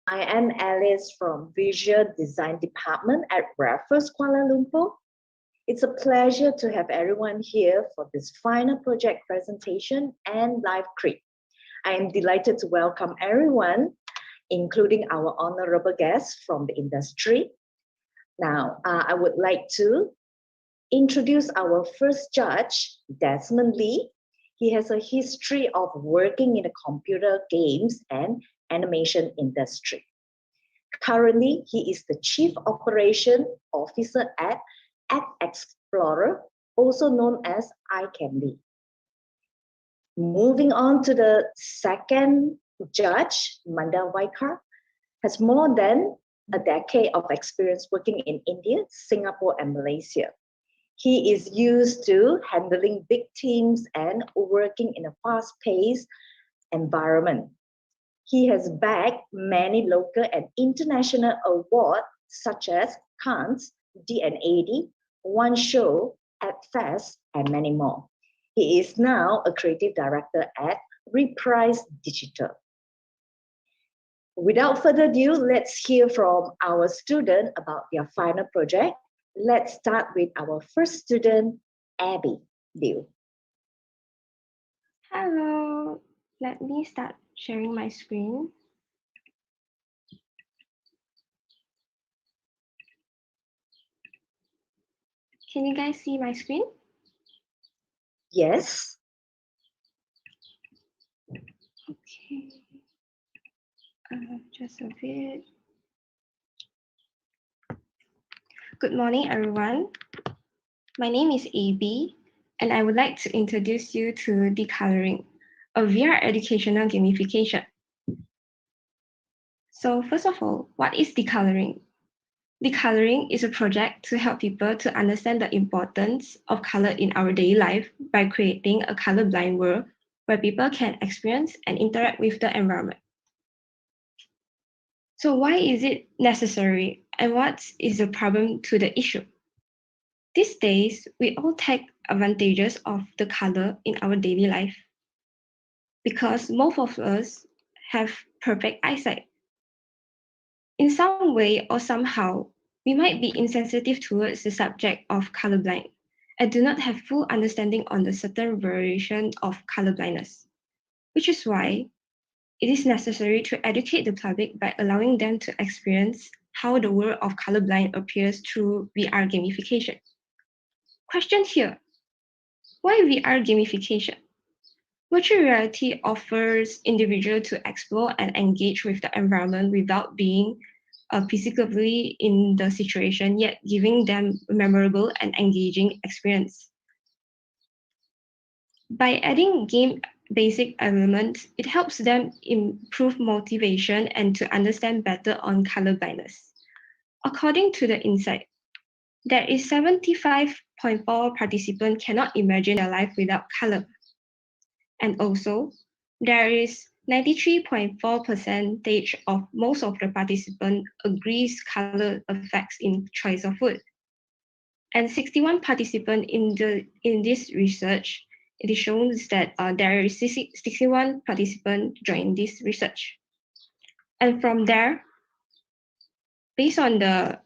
I am Alice from Visual Design Department at Reprise, Kuala Lumpur. It's a pleasure to have everyone here for this final project presentation and live create. I am delighted to welcome everyone, including our honorable guests from the industry. Now, I would like to introduce our first judge, Desmond Lee. He has a history of working in the computer games and animation industry. Currently, he is the Chief Operation Officer at Appxplore, also known as iCandy. Moving on to the second judge, Mandar Wairkar, has more than a decade of experience working in India, Singapore, and Malaysia. He is used to handling big teams and working in a fast-paced environment. He has bagged many local and international awards such as Cannes, D&AD, One Show, Appfest, and many more. He is now a creative director at Reprise Digital. Without further ado, let's hear from our student about their final project. Let's start with our first student, Abby Liu. Hello, let me start sharing my screen. Can you guys see my screen? Yes. Okay. Just a bit. Good morning, everyone. My name is AB, and I would like to introduce you to Decoloring, a VR educational gamification. So first of all, what is decoloring? Decoloring is a project to help people to understand the importance of color in our daily life by creating a colorblind world where people can experience and interact with the environment. So why is it necessary and what is the problem to the issue? These days, we all take advantages of the color in our daily life because most of us have perfect eyesight. In some way or somehow, we might be insensitive towards the subject of colorblind and do not have full understanding on the certain variation of colorblindness, which is why it is necessary to educate the public by allowing them to experience how the world of colorblind appears through VR gamification. Question here, why VR gamification? Virtual reality offers individuals to explore and engage with the environment without being physically in the situation, yet giving them a memorable and engaging experience. By adding game basic elements, it helps them improve motivation and to understand better on colorblindness. According to the insight, there is 75.4% participants cannot imagine their life without color. And also, there is 93.4% of most of the participants agrees color affects in choice of food. And 61 participants in this research, it shows that there is 61 participants join this research. And from there, based on the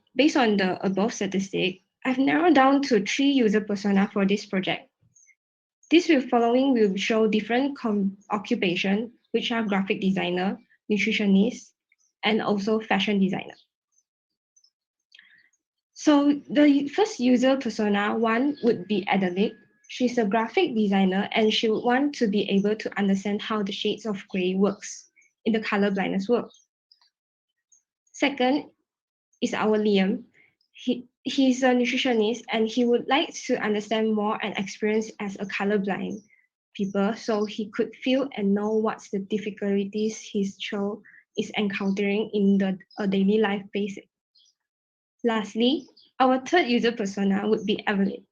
above statistic, I've narrowed down to 3 user persona for this project. This following will show different occupation, which are graphic designer, nutritionist, and also fashion designer. So the first user persona, one would be Adelaide. She's a graphic designer and she would want to be able to understand how the shades of gray works in the color blindness world. Second is our Liam. He's a nutritionist and he would like to understand more and experience as a colorblind people so he could feel and know what's the difficulties his child is encountering in the daily life basis. Lastly, our third user persona would be Evelyn.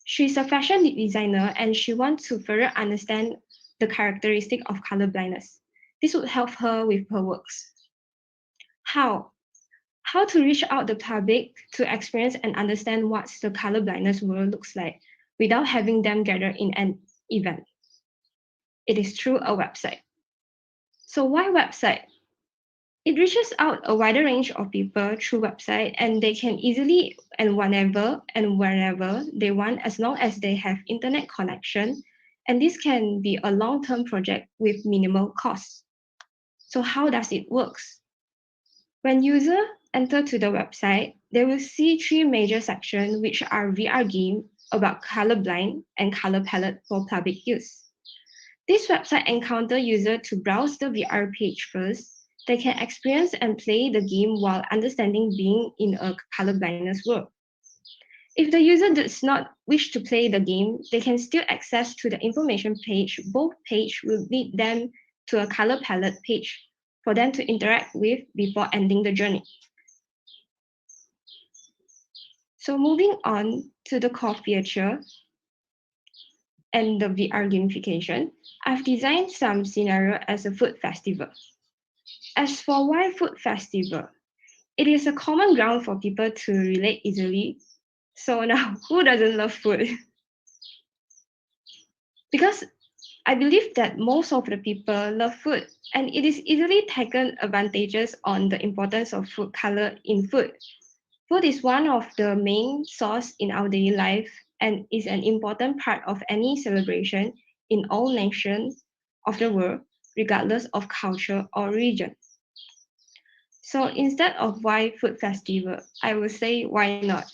She's a fashion designer and she wants to further understand the characteristic of colorblindness. This would help her with her works. How to reach out the public to experience and understand what the colorblindness world looks like without having them gather in an event. It is through a website. So why website? It reaches out a wider range of people through website, and they can easily and whenever and wherever they want, as long as they have internet connection. And this can be a long-term project with minimal cost. So how does it work? When users enter to the website, they will see three major sections, which are VR game about colorblind and color palette for public use. This website encounters users to browse the VR page first. They can experience and play the game while understanding being in a colorblindness world. If the user does not wish to play the game, they can still access to the information page. Both pages will lead them to a color palette page for them to interact with before ending the journey. So moving on to the core feature and the VR gamification, I've designed some scenario as a food festival. As for why food festival, it is a common ground for people to relate easily. So now, who doesn't love food? Because I believe that most of the people love food, and it is easily taken advantages on the importance of food color in food. Food is one of the main source in our daily life and is an important part of any celebration in all nations of the world, regardless of culture or region. So instead of why food festival, I will say why not.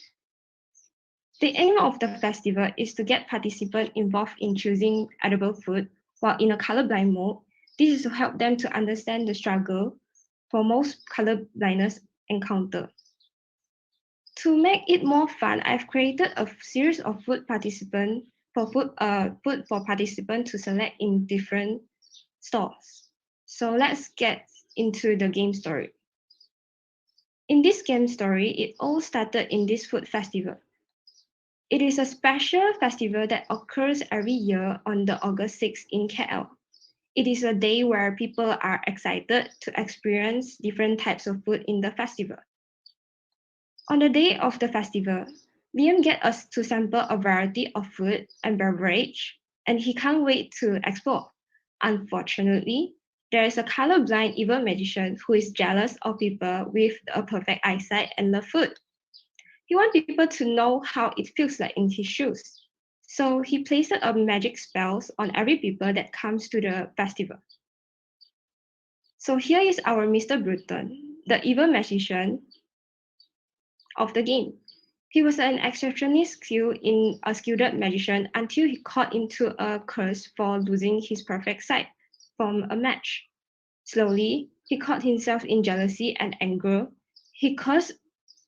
The aim of the festival is to get participants involved in choosing edible food while in a colorblind mode. This is to help them to understand the struggle for most colorblindness encounter. To make it more fun, I've created a series of food for participants to select in different stores. So let's get into the game story. In this game story, it all started in this food festival. It is a special festival that occurs every year on the August 6th in KL. It is a day where people are excited to experience different types of food in the festival. On the day of the festival, Liam gets us to sample a variety of food and beverage, and he can't wait to explore. Unfortunately, there is a colorblind evil magician who is jealous of people with a perfect eyesight and love food. He wants people to know how it feels like in his shoes. So he places a magic spells on every people that comes to the festival. So here is our Mr. Bluton, the evil magician of the game. He was an exceptionally skilled magician until he caught into a curse for losing his perfect sight from a match. Slowly, he caught himself in jealousy and anger. He caused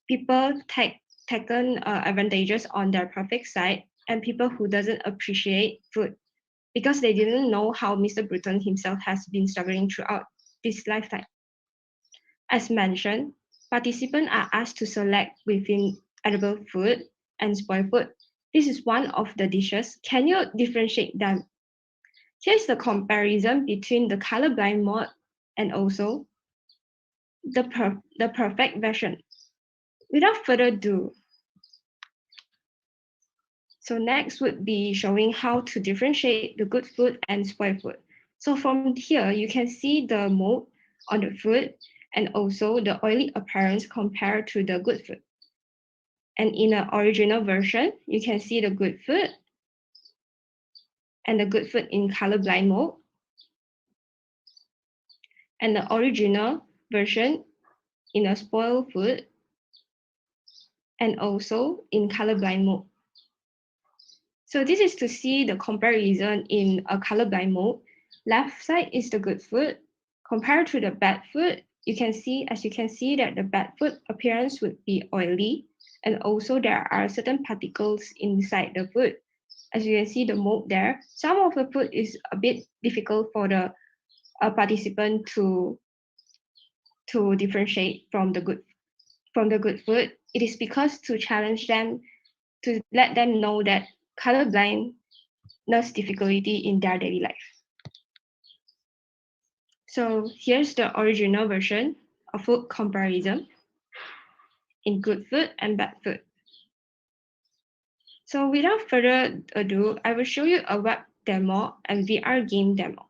people taken advantages on their perfect sight and people who doesn't appreciate food because they didn't know how Mr. Bluton himself has been struggling throughout this lifetime. As mentioned, participants are asked to select within edible food and spoiled food. This is one of the dishes. Can you differentiate them? Here's the comparison between the colorblind mode and also the perfect version. Without further ado, so next would be showing how to differentiate the good food and spoiled food. So from here, you can see the mold on the food and also the oily appearance compared to the good food. And in the original version, you can see the good food and the good food in colorblind mode. And the original version in a spoiled food and also in colorblind mode. So this is to see the comparison in a colorblind mode. Left side is the good food. Compared to the bad food, you can see that the bad food appearance would be oily, and also there are certain particles inside the food. As you can see the mold there, some of the food is a bit difficult for the participant to differentiate from the good food. It is because to challenge them, to let them know that colorblindness difficulty in their daily life. So here's the original version of food comparison in good food and bad food. So without further ado, I will show you a web demo and VR game demo.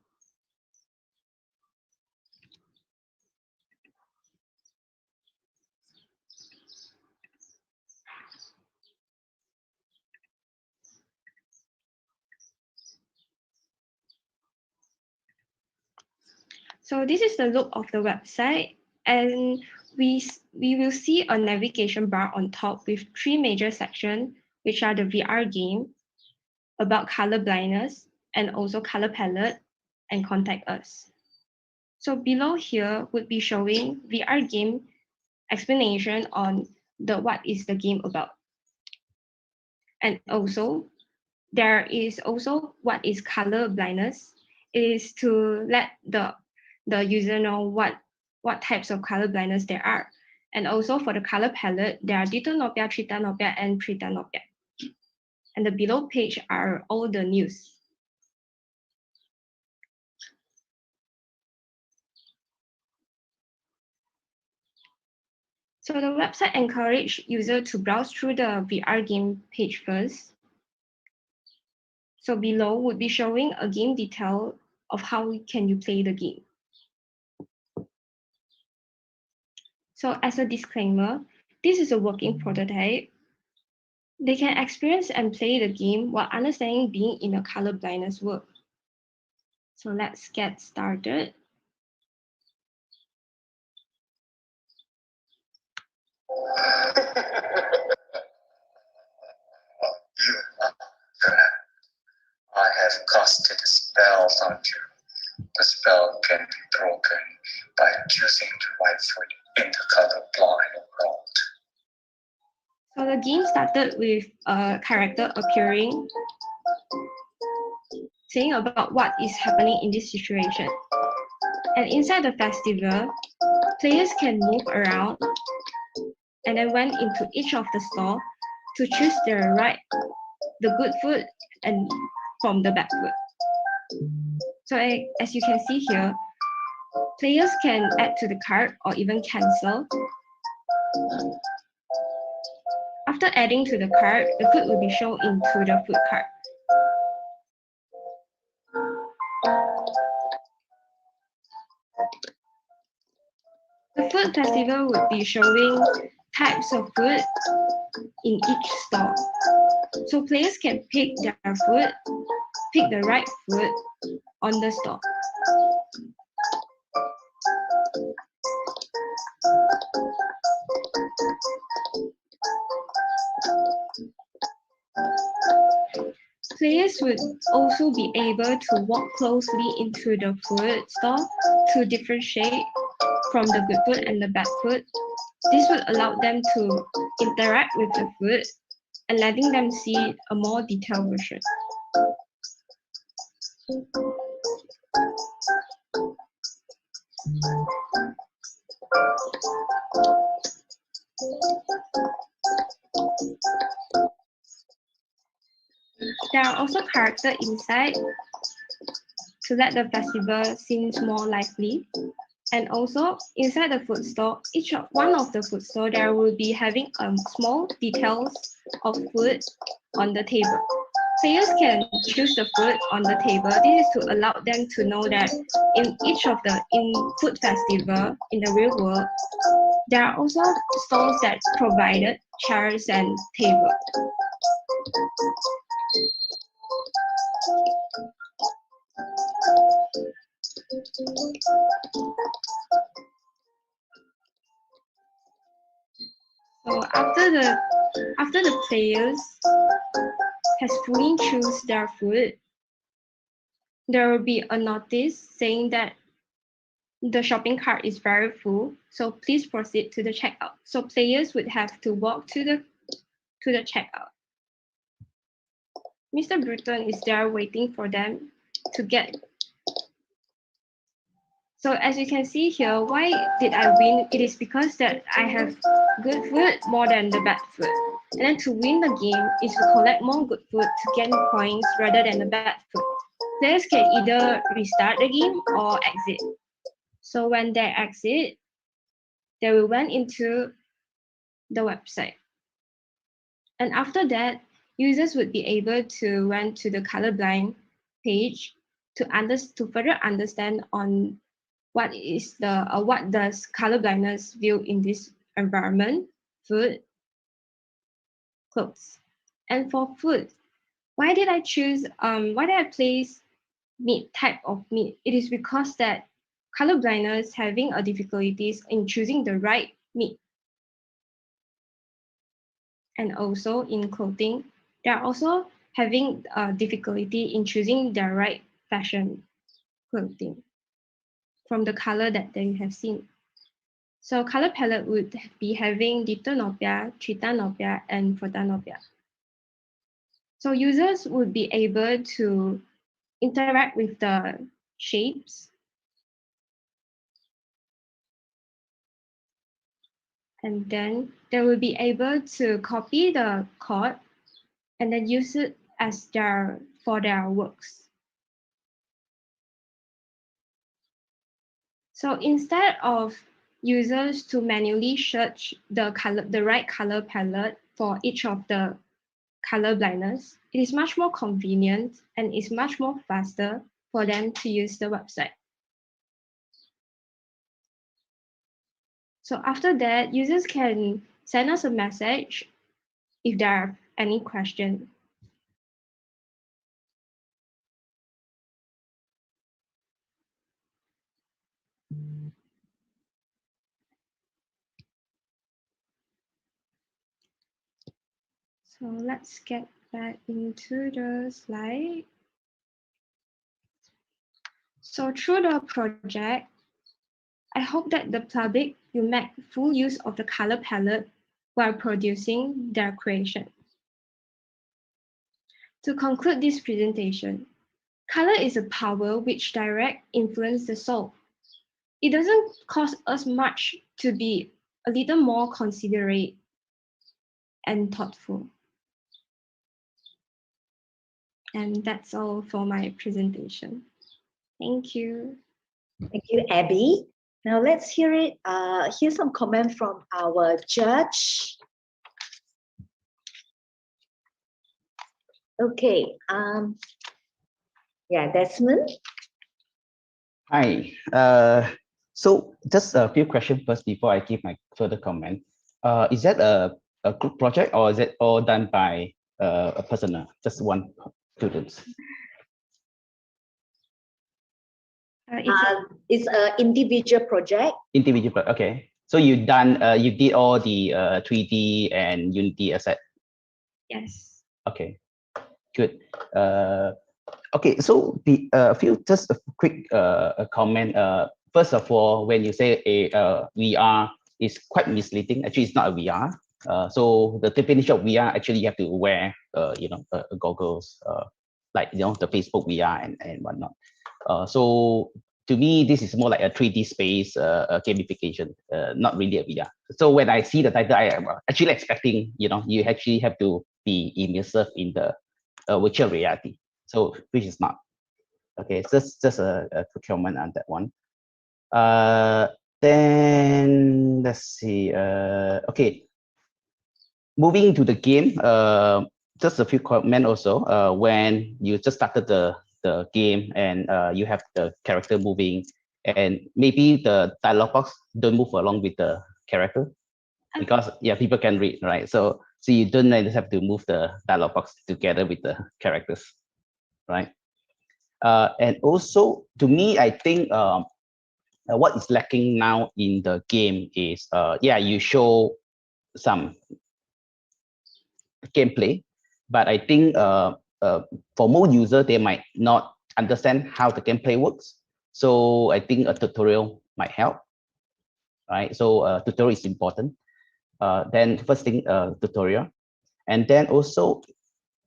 So this is the look of the website, and we will see a navigation bar on top with 3 major sections, which are the VR game, about color blindness, and also color palette, and contact us. So below here would be showing VR game explanation on what is the game about. And also, there is also what is color blindness. It is to let the user know what types of color blindness there are. And also for the color palette, there are deuteranopia, tritanopia, and pretanopia. And the below page are all the news. So the website encourages users to browse through the VR game page first. So below would be showing a game detail of how can you play the game. So as a disclaimer, this is a working prototype. They can experience and play the game while understanding being in a color blindness world. So let's get started. I have casted a spell on you. The spell can be broken by choosing the right foot in the colorblind world. So the game started with a character appearing, saying about what is happening in this situation. And inside the festival, players can move around and then went into each of the store to choose the good food and from the bad food. So as you can see here, players can add to the cart or even cancel. After adding to the cart, the food will be shown into the food cart. The food festival would be showing types of food in each store. So players can pick their food, pick the right food on the store. Players would also be able to walk closely into the food store to differentiate from the good food and the bad food. This would allow them to interact with the food and letting them see a more detailed version. There are also characters inside to let the festival seem more lively. And also inside the food store, one of the food store, there will be having small details of food on the table. Players can choose the food on the table. This is to allow them to know that in food festival in the real world, there are also stalls that provided chairs and tables. So after the players has fully choose their food, there will be a notice saying that the shopping cart is very full, so please proceed to the checkout. So players would have to walk to the checkout. Mr. Bluton is there waiting for them to get. So as you can see here, why did I win? It is because that I have good food more than the bad food. And then to win the game is to collect more good food to gain points rather than the bad food. Players can either restart the game or exit. So when they exit, they will went into the website. And after that, users would be able to went to the colorblind page to further understand on what does color blindness view in this environment, food, clothes. And for food, why did I place meat, type of meat? It is because that color blindness having a difficulties in choosing the right meat. And also in clothing, they are also having a difficulty in choosing their right fashion clothing from the color that they have seen. So color palette would be having diptanopia, tritanopia, and photanopia. So users would be able to interact with the shapes and then they will be able to copy the code and then use it as for their works. So instead of users to manually search the right color palette for each of the color blindness, it is much more convenient and is much more faster for them to use the website. So after that, users can send us a message if there are any questions. So let's get back into the slide. So through the project, I hope that the public will make full use of the color palette while producing their creation. To conclude this presentation, color is a power which direct influence the soul. It doesn't cost us much to be a little more considerate and thoughtful. And that's all for my presentation. Thank you. Thank you, Abby. Now let's hear it. Here's some comment from our judge. Okay. Yeah, Desmond. Hi. So just a few questions first before I give my further comment. Is that a group project or is it all done by a personal, just one student? It's an individual project. Individual, okay. So you did all the 3D and Unity asset? Yes. Okay, good. Okay, so just a quick comment. First of all, when you say a VR is quite misleading. Actually, it's not a VR. So the definition of VR, actually, you have to wear goggles, like the Facebook VR and whatnot. So to me, this is more like a 3D space gamification, not really a VR. So when I see the title, I am actually expecting you actually have to be immersive in the virtual reality. So which is not. Okay, so just a quick comment on that one. Then let's see. Okay, moving to the game. Just a few comment also. When you just started the game and you have the character moving, and maybe the dialogue box don't move along with the character because people can read, right? So you don't just have to move the dialogue box together with the characters, right? And also, to me, I think what is lacking now in the game is, you show some gameplay, but I think for more users, they might not understand how the gameplay works. So I think a tutorial might help, right? So tutorial is important. Then first thing, tutorial. And then also,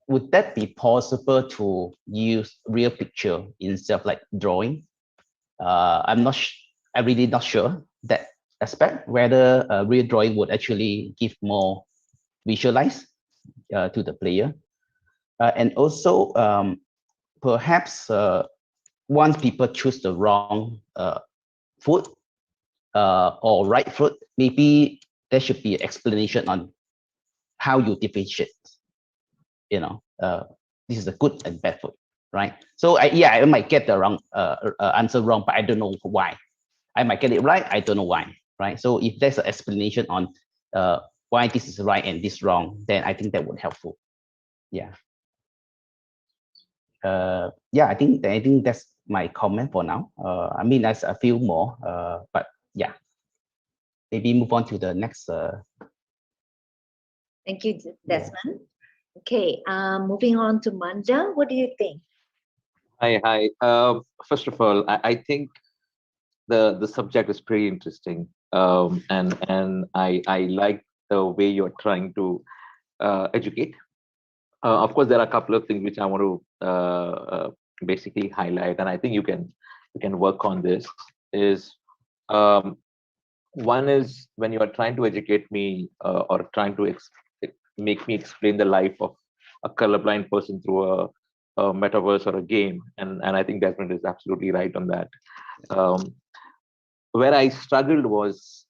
would that be possible to use real picture instead of like drawing? I'm really not sure that aspect, whether real drawing would actually give more visualize to the player. And also, perhaps once people choose the wrong foot or right foot, maybe there should be an explanation on how you differentiate. This is a good and bad foot, right? So I might get the wrong answer wrong, but I don't know why. I might get it right, I don't know why, right? So if there's an explanation on why this is right and this wrong, then I think that would helpful. Yeah. I think my comment for now. I mean, there's a few more, but yeah, maybe move on to the next. Thank you, Desmond. Okay, moving on to Mandar. What do you think? Hi. First of all, I think the subject is pretty interesting, and I like the way you're trying to educate. Of course, there are a couple of things which I want to basically highlight, and I think you can work on this. Is one is when you are trying to educate me or trying to make me explain the life of a colorblind person through a metaverse or a game, and I think Desmond is absolutely right on that. Where I struggled was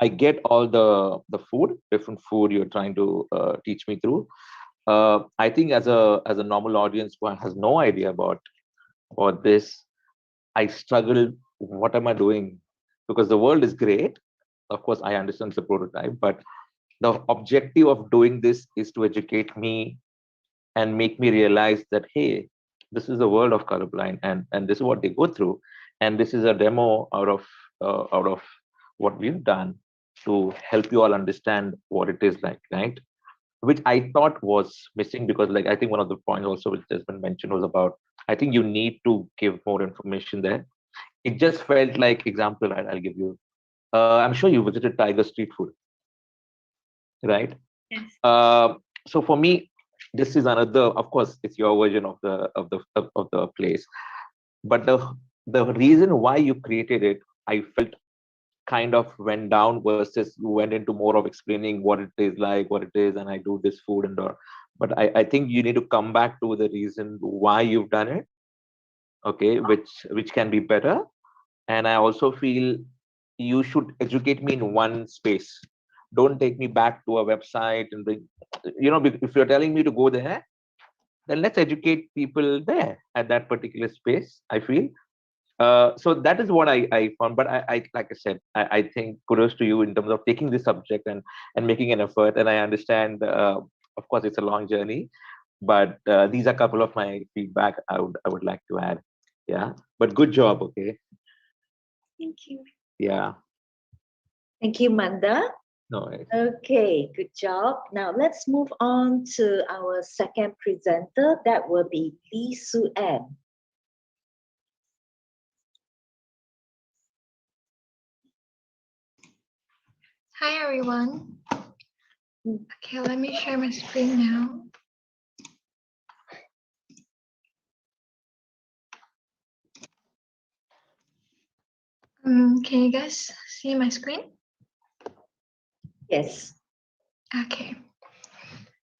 I get all the different food you're trying to teach me through. I think as a normal audience who has no idea about this, I struggle. What am I doing? Because the world is great. Of course, I understand the prototype, but the objective of doing this is to educate me and make me realize that, hey, this is the world of colorblind, and this is what they go through, and this is a demo out of what we've done to help you all understand what it is like, right? Which I thought was missing, because like I think one of the points also which has been mentioned was about, I think you need to give more information there. It just felt like, example I'll give you. I'm sure you visited Tiger Street Food, right? Yes. So for me, this is another. Of course, it's your version of the place, but the reason why you created it, I felt kind of went down versus you went into more of explaining what it is like, what it is, and I do this food and all. But I think you need to come back to the reason why you've done it, okay, which can be better. And I also feel you should educate me in one space. Don't take me back to a website and bring, if you're telling me to go there, then let's educate people there at that particular space, I feel. So that is what I found. But I like I said, I think kudos to you in terms of taking this subject and making an effort. And I understand, of course, it's a long journey, but these are a couple of my feedback I would like to add. Yeah, but good job. Okay. Thank you. Yeah. Thank you, Mandar. No worries. Okay, good job. Now let's move on to our second presenter. That will be Lee Su-Ann. Hi everyone. Okay, let me share my screen now. Can you guys see my screen? Yes. Okay.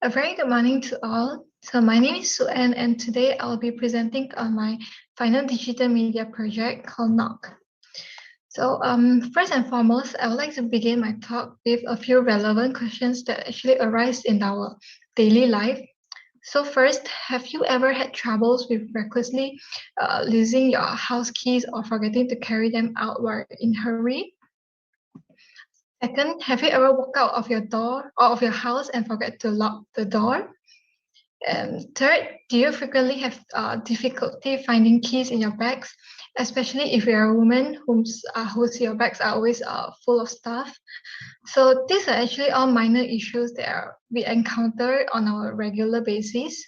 A very good morning to all. So my name is Su-Ann, and today I'll be presenting on my final digital media project called Knock. So first and foremost, I would like to begin my talk with a few relevant questions that actually arise in our daily life. So first, have you ever had troubles with recklessly losing your house keys or forgetting to carry them out while in a hurry? Second, have you ever walked out of your door or of your house and forget to lock the door? And third, do you frequently have difficulty finding keys in your bags, especially if you're a woman whose your bags are always full of stuff? So these are actually all minor issues that we encounter on a regular basis.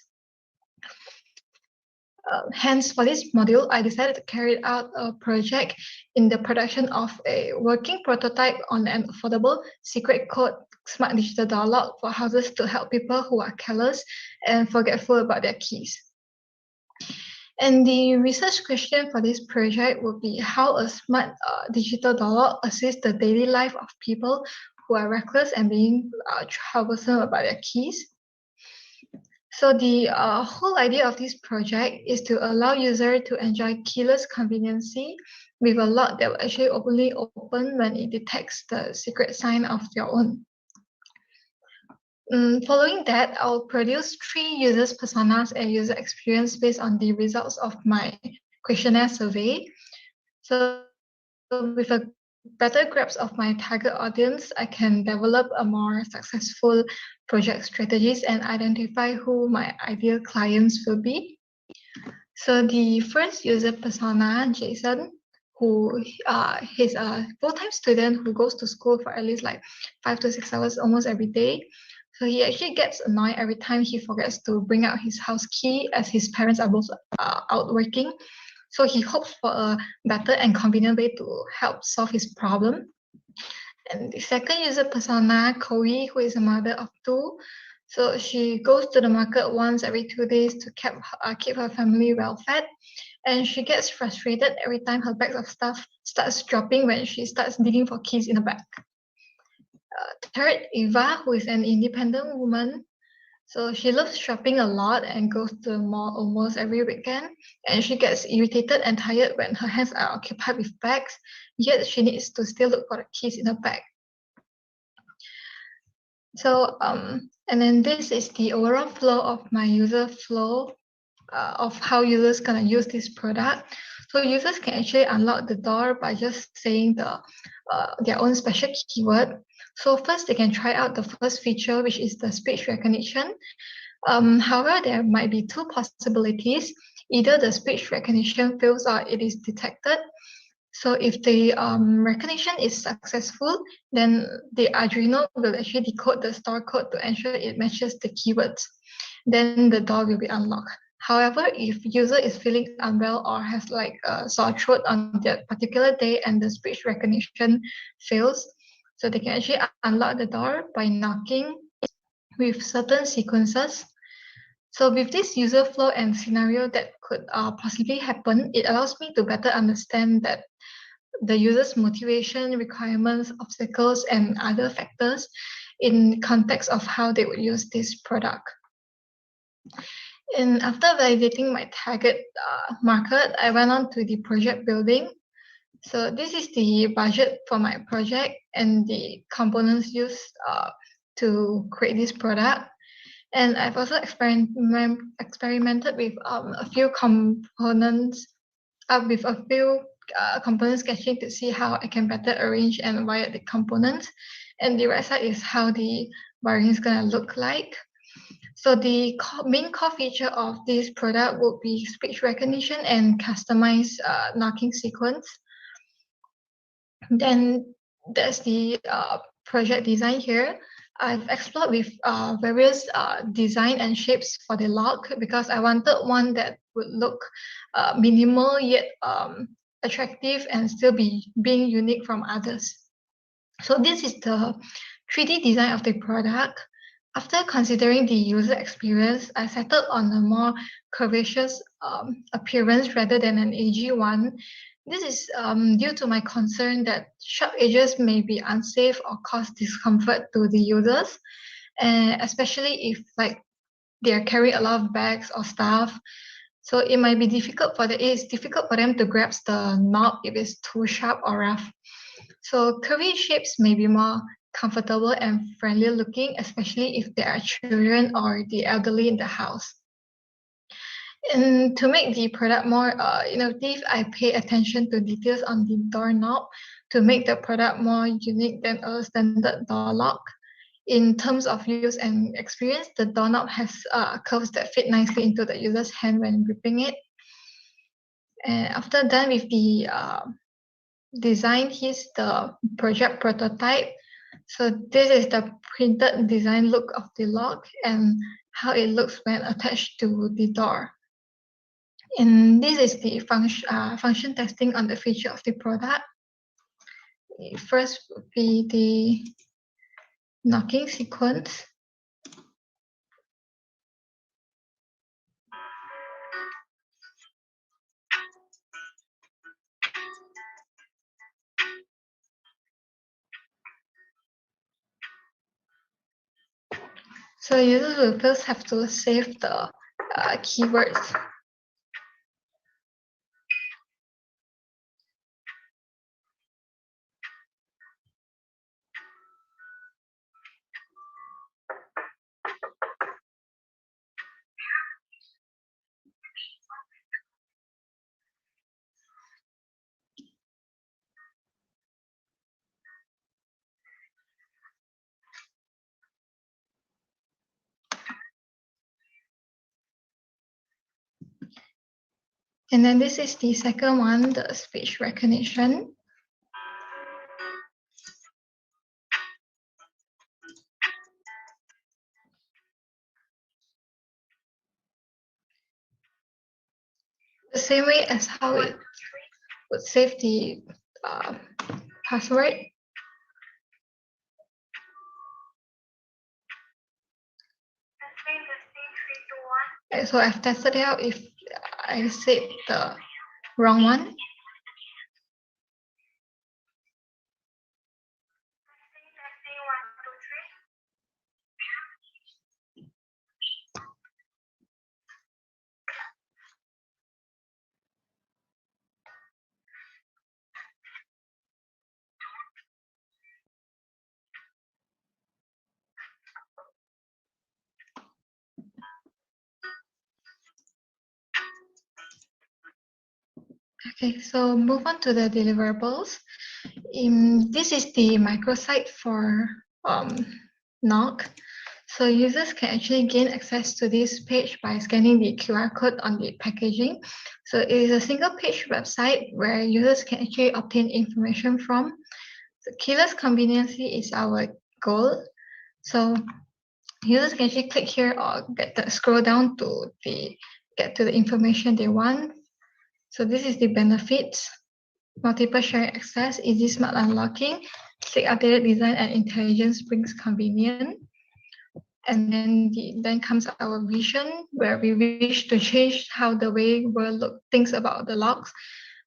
Hence, for this module, I decided to carry out a project in the production of a working prototype on an affordable secret code smart digital door lock for houses to help people who are careless and forgetful about their keys. And the research question for this project will be how a smart digital door lock assists the daily life of people who are reckless and being troublesome about their keys. So the whole idea of this project is to allow users to enjoy keyless convenience with a lock that will actually only open when it detects the secret sign of your own. Following that, I'll produce 3 users personas and user experience based on the results of my questionnaire survey. So with a better grasp of my target audience, I can develop a more successful project strategies and identify who my ideal clients will be. So the first user persona, Jason, who he's a full-time student who goes to school for at least like 5 to 6 hours almost every day. So he actually gets annoyed every time he forgets to bring out his house key, as his parents are both out working. So he hopes for a better and convenient way to help solve his problem. And the second user persona, Koi, who is a mother of two. So she goes to the market once every 2 days to keep her family well fed. And she gets frustrated every time her bags of stuff starts dropping when she starts digging for keys in the bag. Third, Eva, who is an independent woman. So she loves shopping a lot and goes to the mall almost every weekend. And she gets irritated and tired when her hands are occupied with bags, yet she needs to still look for the keys in the bag. So, and then this is the overall flow of my user flow of how users gonna use this product. So users can actually unlock the door by just saying their own special keyword. So first they can try out the first feature, which is the speech recognition. However, there might be two possibilities. Either the speech recognition fails or it is detected. So if the recognition is successful, then the Arduino will actually decode the store code to ensure it matches the keywords. Then the door will be unlocked. However, if user is feeling unwell or has like a sore throat on that particular day and the speech recognition fails, so they can actually unlock the door by knocking with certain sequences. So with this user flow and scenario that could possibly happen, it allows me to better understand that the user's motivation, requirements, obstacles, and other factors in context of how they would use this product. And after validating my target market, I went on to the project building. So this is the budget for my project and the components used to create this product. And I've also experimented with a few components, component sketching to see how I can better arrange and wire the components. And the right side is how the wiring is gonna look like. So the main core feature of this product would be speech recognition and customized knocking sequence. Then there's the project design here. I've explored with various design and shapes for the lock because I wanted one that would look minimal yet attractive and still being unique from others. So this is the 3D design of the product. After considering the user experience, I settled on a more curvaceous appearance rather than an edgy one. This is due to my concern that sharp edges may be unsafe or cause discomfort to the users, especially if like they are carrying a lot of bags or stuff. So it might be difficult for it's difficult for them to grasp the knob if it's too sharp or rough. So curvy shapes may be more comfortable and friendly looking, especially if there are children or the elderly in the house. And to make the product more innovative, I pay attention to details on the doorknob to make the product more unique than a standard door lock. In terms of use and experience, the doorknob has curves that fit nicely into the user's hand when gripping it. And after done with the design, here's the project prototype. So this is the printed design look of the lock and how it looks when attached to the door. And this is the function testing on the feature of the product. First would be the knocking sequence. So users will first have to save the keywords. And then this is the second one, the speech recognition. The same way as how it would save the password. So I've tested it out if I said the wrong one. Okay, so move on to the deliverables. This is the microsite for Knock. So users can actually gain access to this page by scanning the QR code on the packaging. So it is a single page website where users can actually obtain information from. So keyless conveniency is our goal. So users can actually click here or scroll down to get to the information they want. So this is the benefits: multiple sharing access, easy smart unlocking, slick updated design, and intelligence brings convenience. And then comes our vision, where we wish to change how the way world thinks about the locks,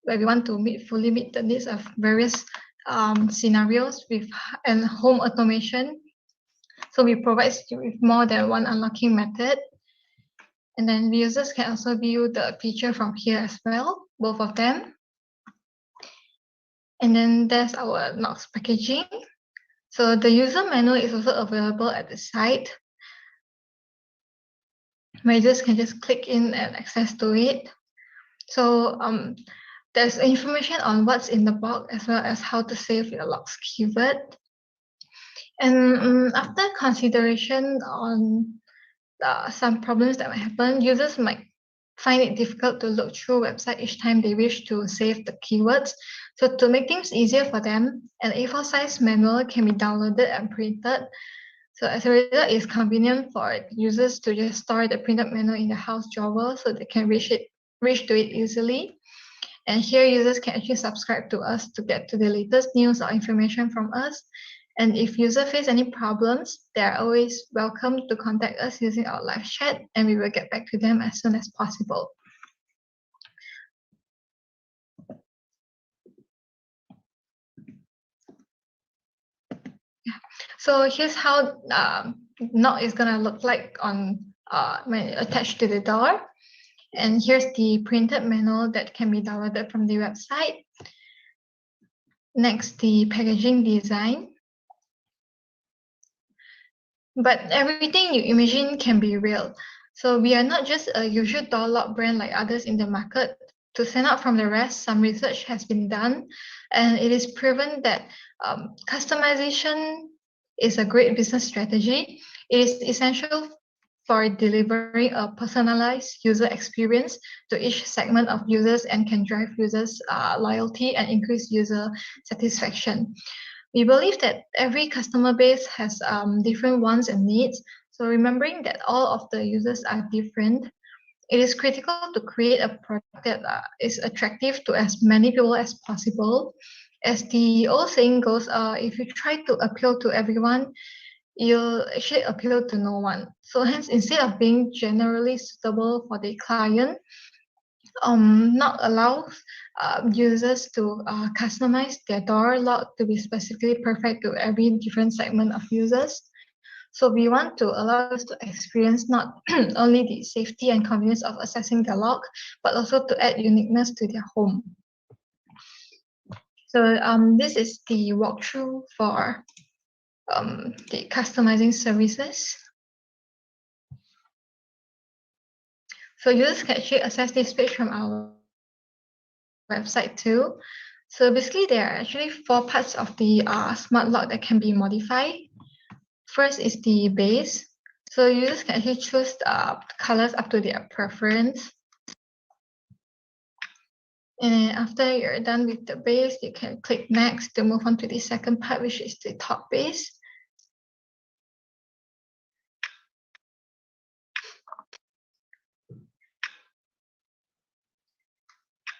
where we want to fully meet the needs of various scenarios and home automation. So we provide you with more than one unlocking method. And then users can also view the feature from here as well, both of them. And then there's our Knox packaging. So the user manual is also available at the site, where users can just click in and access to it. So there's information on what's in the box as well as how to save your locks keyword. And after consideration on some problems that might happen, users might find it difficult to look through a website each time they wish to save the keywords. So to make things easier for them, an A4 size manual can be downloaded and printed. So as a result, it's convenient for users to just store the printed manual in the house drawer so they can reach to it easily. And here users can actually subscribe to us to get to the latest news or information from us. And if users face any problems, they are always welcome to contact us using our live chat, and we will get back to them as soon as possible. So here's how Knock is gonna look like on when attached to the door. And here's the printed manual that can be downloaded from the website. Next, the packaging design. But everything you imagine can be real. So we are not just a usual door lock brand like others in the market. To stand out from the rest, some research has been done, and it is proven that customization is a great business strategy. It is essential for delivering a personalized user experience to each segment of users and can drive users' loyalty and increase user satisfaction. We believe that every customer base has different wants and needs. So remembering that all of the users are different, it is critical to create a product that is attractive to as many people as possible. As the old saying goes, if you try to appeal to everyone, you'll actually appeal to no one. So hence, instead of being generally suitable for the client, Knock allows users to customize their door lock to be specifically perfect to every different segment of users. So we want to allow us to experience not only the safety and convenience of accessing the lock, but also to add uniqueness to their home. So this is the walkthrough for the customizing services. So users can actually access this page from our website too. So basically, there are actually 4 parts of the smart lock that can be modified. First is the base. So users can actually choose colors up to their preference. And after you're done with the base, you can click next to move on to the second part, which is the top base.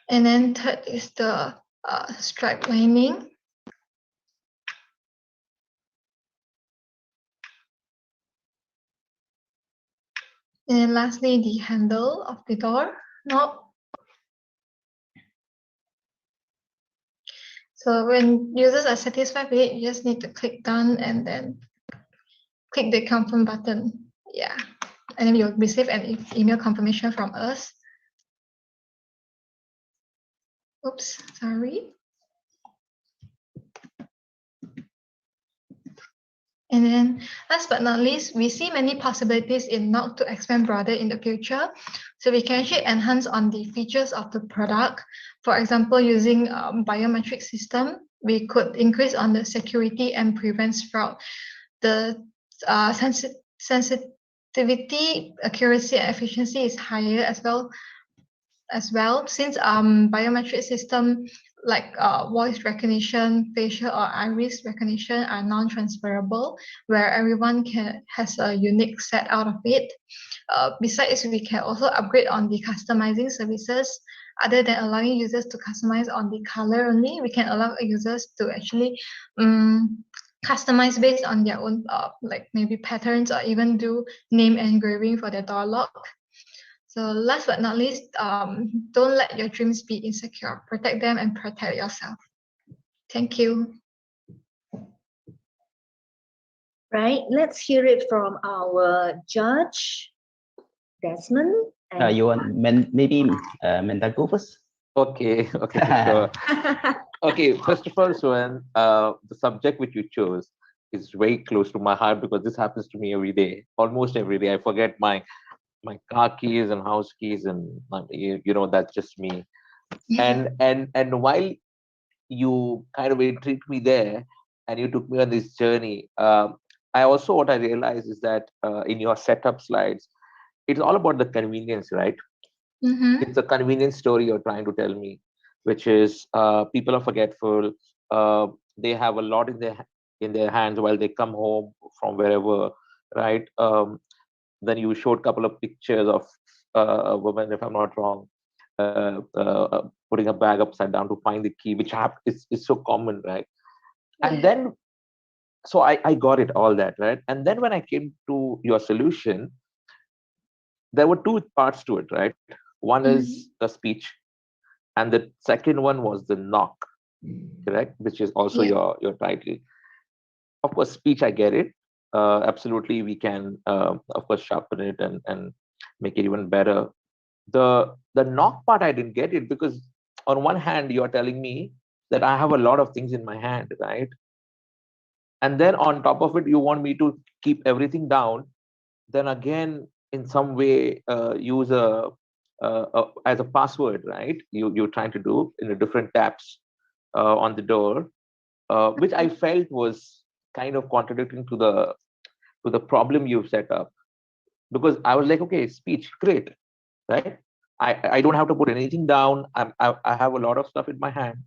And then third is the stripe lining. And then lastly, the handle of the door knob. So when users are satisfied with it, you just need to click done and then click the confirm button. Yeah. And then you'll receive an email confirmation from us. Oops, sorry. And then last but not least, we see many possibilities in Knock to expand broader in the future. So we can actually enhance on the features of the product. For example, using biometric system, we could increase on the security and prevent fraud. The sensitivity, accuracy, and efficiency is higher as well. Since biometric system like voice recognition, facial or iris recognition are non-transferable, where everyone has a unique set out of it. Besides, we can also upgrade on the customizing services. Other than allowing users to customize on the color only, we can allow users to actually customize based on their own like maybe patterns, or even do name engraving for their door lock. So last but not least, don't let your dreams be insecure. Protect them and protect yourself. Thank you. Right, let's hear it from our judge, Desmond. You want maybe Mandar go first? Okay, okay, sure. Okay, first of all, Suen, the subject which you chose is very close to my heart because this happens to me every day, almost every day. I forget my car keys and house keys, and you know, that's just me. And while you kind of intrigued me there and you took me on this journey, I also, what I realized is that in your setup slides, it's all about the convenience, right? It's a convenience story you're trying to tell me, which is people are forgetful. They have a lot in their hands while they come home from wherever, right? Then you showed a couple of pictures of a woman, if I'm not wrong, putting a bag upside down to find the key, which is so common, right? And then, so I got it, all that, right? And then when I came to your solution, there were two parts to it, right? One is the speech, and the second one was the knock, correct? Which is also your title. Of course, speech, I get it. Absolutely, we can, of course, sharpen it and make it even better. The knock part, I didn't get it, because on one hand, you're telling me that I have a lot of things in my hand, right? And then on top of it, you want me to keep everything down. Then again, in some way, use as a password, right? You're trying to do in a different taps on the door, which I felt was kind of contradicting to the problem you've set up. Because I was like, okay, speech, great, right? I don't have to put anything down. I have a lot of stuff in my hand.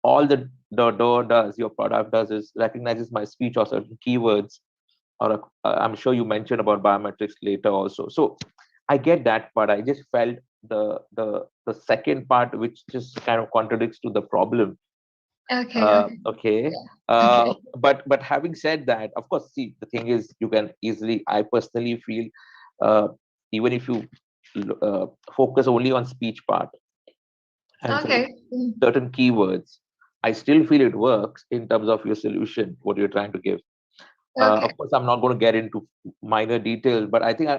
All the door does, your product does, is recognizes my speech or certain keywords. Or I'm sure you mentioned about biometrics later also. So I get that part. I just felt the second part, which just kind of contradicts to the problem. Okay. But having said that, of course, see, the thing is, you can easily, I personally feel, even if you focus only on speech part and certain keywords, I still feel it works in terms of your solution, what you're trying to give. Of course, I'm not going to get into minor details, but I think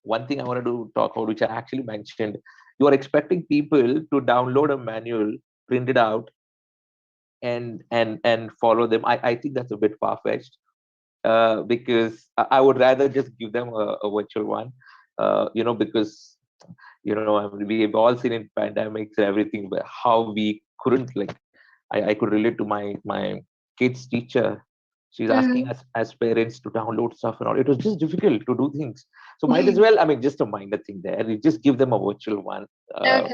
one thing I wanted to talk about, which I actually mentioned, you are expecting people to download a manual, print it out, and follow them. I think that's a bit far-fetched, because I would rather just give them a virtual one, because we've all seen in pandemics and everything, but how we couldn't, like, I could relate to my kid's teacher. She's asking us as parents to download stuff and all. It was just difficult to do things. So might as well, I mean, just a minor thing there. You just give them a virtual one. Okay.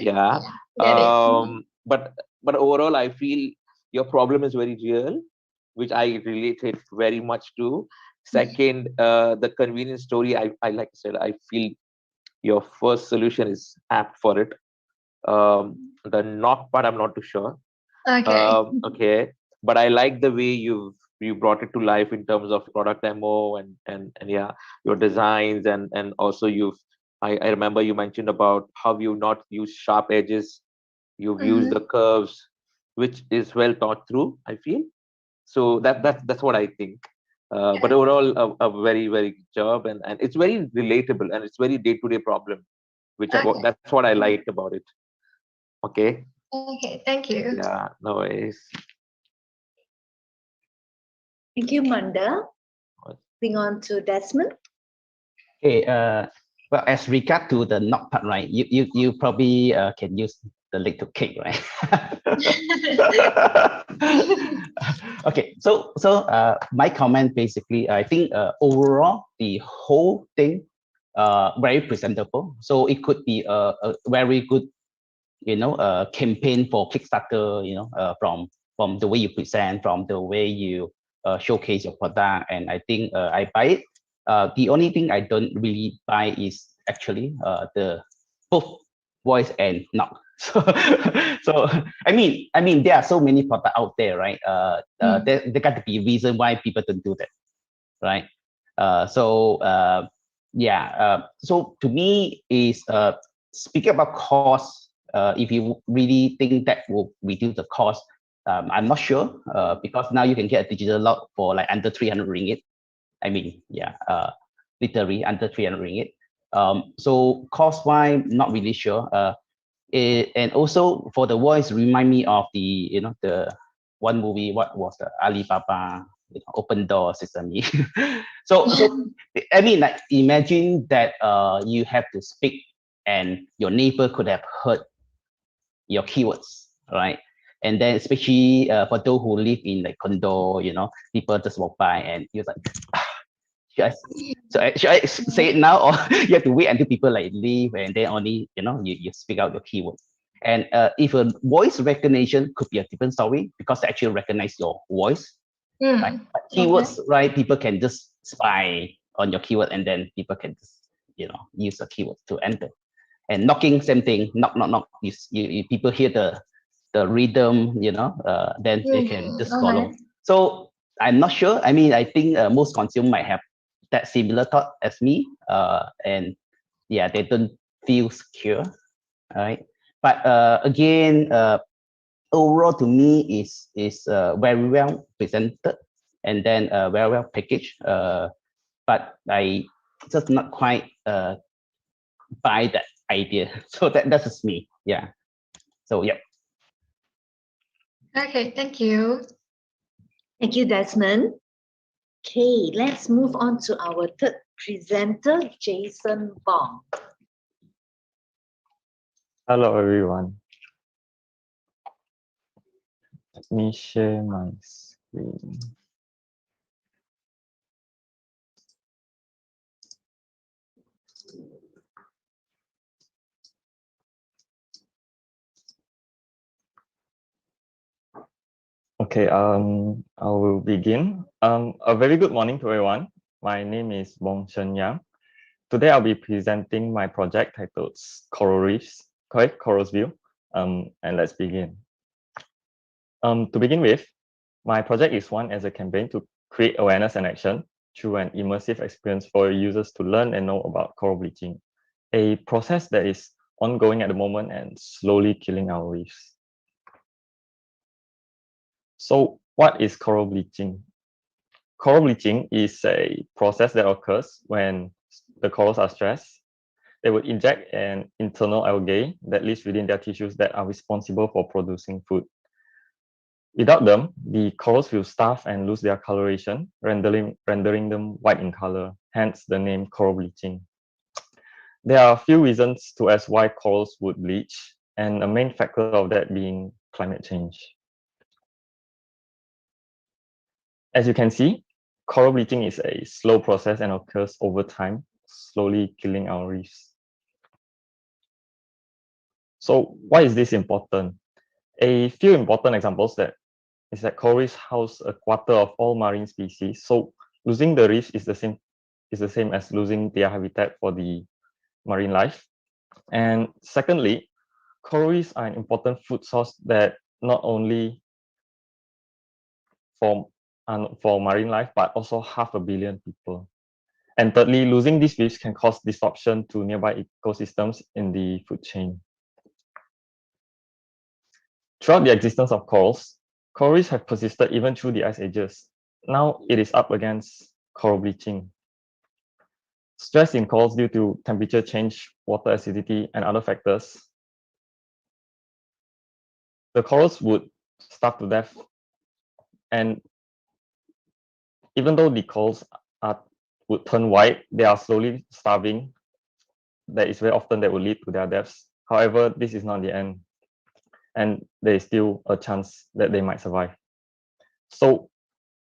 Yeah. Get it. But overall, I feel your problem is very real, which I related very much to. Second, the convenience story, I like I said, I feel your first solution is apt for it. The knock part, I'm not too sure. Okay. Okay, but I like the way you brought it to life in terms of product demo and yeah, your designs and also I remember you mentioned about how you not use sharp edges, you've used the curves, which is well thought through, I feel. So that's what I think. But overall, a very good job, and it's very relatable and it's very day-to-day problem, which that's what I liked about it. Okay. Okay, thank you. Yeah, no worries. Thank you, Mandar. Moving on to Desmond. Okay. Well, as regard to the knock part, right? You probably can use the leg to kick, right? Okay. So my comment basically, I think overall the whole thing very presentable. So it could be a very good, campaign for Kickstarter. From the way you present, from the way you showcase your product, and I think I buy it. The only thing I don't really buy is actually the both voice and knock. So I mean there are so many products out there, right? There got to be a reason why people don't do that, right? So to me is speaking about cost. If you really think that will reduce the cost, I'm not sure because now you can get a digital log for like under 300 ringgit. I mean, literally under 300 ringgit. So cost-wise, not really sure. And also for the voice, remind me of the one movie. What was the Alibaba Open Door Sesame? so I mean, like imagine that you have to speak, and your neighbor could have heard your keywords, right? And then especially for those who live in like condo, people just walk by and you're like, should I say it now, or you have to wait until people like leave and then only you speak out your keywords. And if a voice recognition could be a different story because they actually recognize your voice, right? But keywords, right? People can just spy on your keyword and then people can just use the keyword to enter. And knocking, same thing. Knock, knock, knock. You people hear the rhythm, then they can just follow. So I'm not sure. I mean, I think most consumers might have that similar thought as me, and yeah, they don't feel secure, right? But again, overall to me is very well presented and then very well packaged. But I just not quite buy that idea. So that's just me. Yeah. So yeah. Okay, thank you. Thank you, Desmond. Okay, let's move on to our third presenter, Jason Bong. Hello, everyone. Let me share my screen. Okay, I will begin. A very good morning to everyone. My name is Bong Shen Yang. Today I'll be presenting my project titled Coral Reefs, Corals View. And let's begin. To begin with, my project is one as a campaign to create awareness and action through an immersive experience for users to learn and know about coral bleaching, a process that is ongoing at the moment and slowly killing our reefs. So what is coral bleaching? Coral bleaching is a process that occurs when the corals are stressed. They would inject an internal algae that lives within their tissues that are responsible for producing food. Without them, the corals will starve and lose their coloration, rendering them white in color, hence the name coral bleaching. There are a few reasons to ask why corals would bleach, and a main factor of that being climate change. As you can see, coral bleaching is a slow process and occurs over time, slowly killing our reefs. So why is this important? A few important examples is that coral reefs house a quarter of all marine species. So losing the reefs is the same as losing their habitat for the marine life. And secondly, coral reefs are an important food source that not only for marine life, but also 500 million people. And thirdly, losing these reefs can cause disruption to nearby ecosystems in the food chain. Throughout the existence of corals, coral reefs have persisted even through the ice ages. Now it is up against coral bleaching. Stress in corals due to temperature change, water acidity, and other factors. The corals would starve to death. And even though the corals would turn white, they are slowly starving. That is very often that will lead to their deaths. However, this is not the end. And there is still a chance that they might survive. So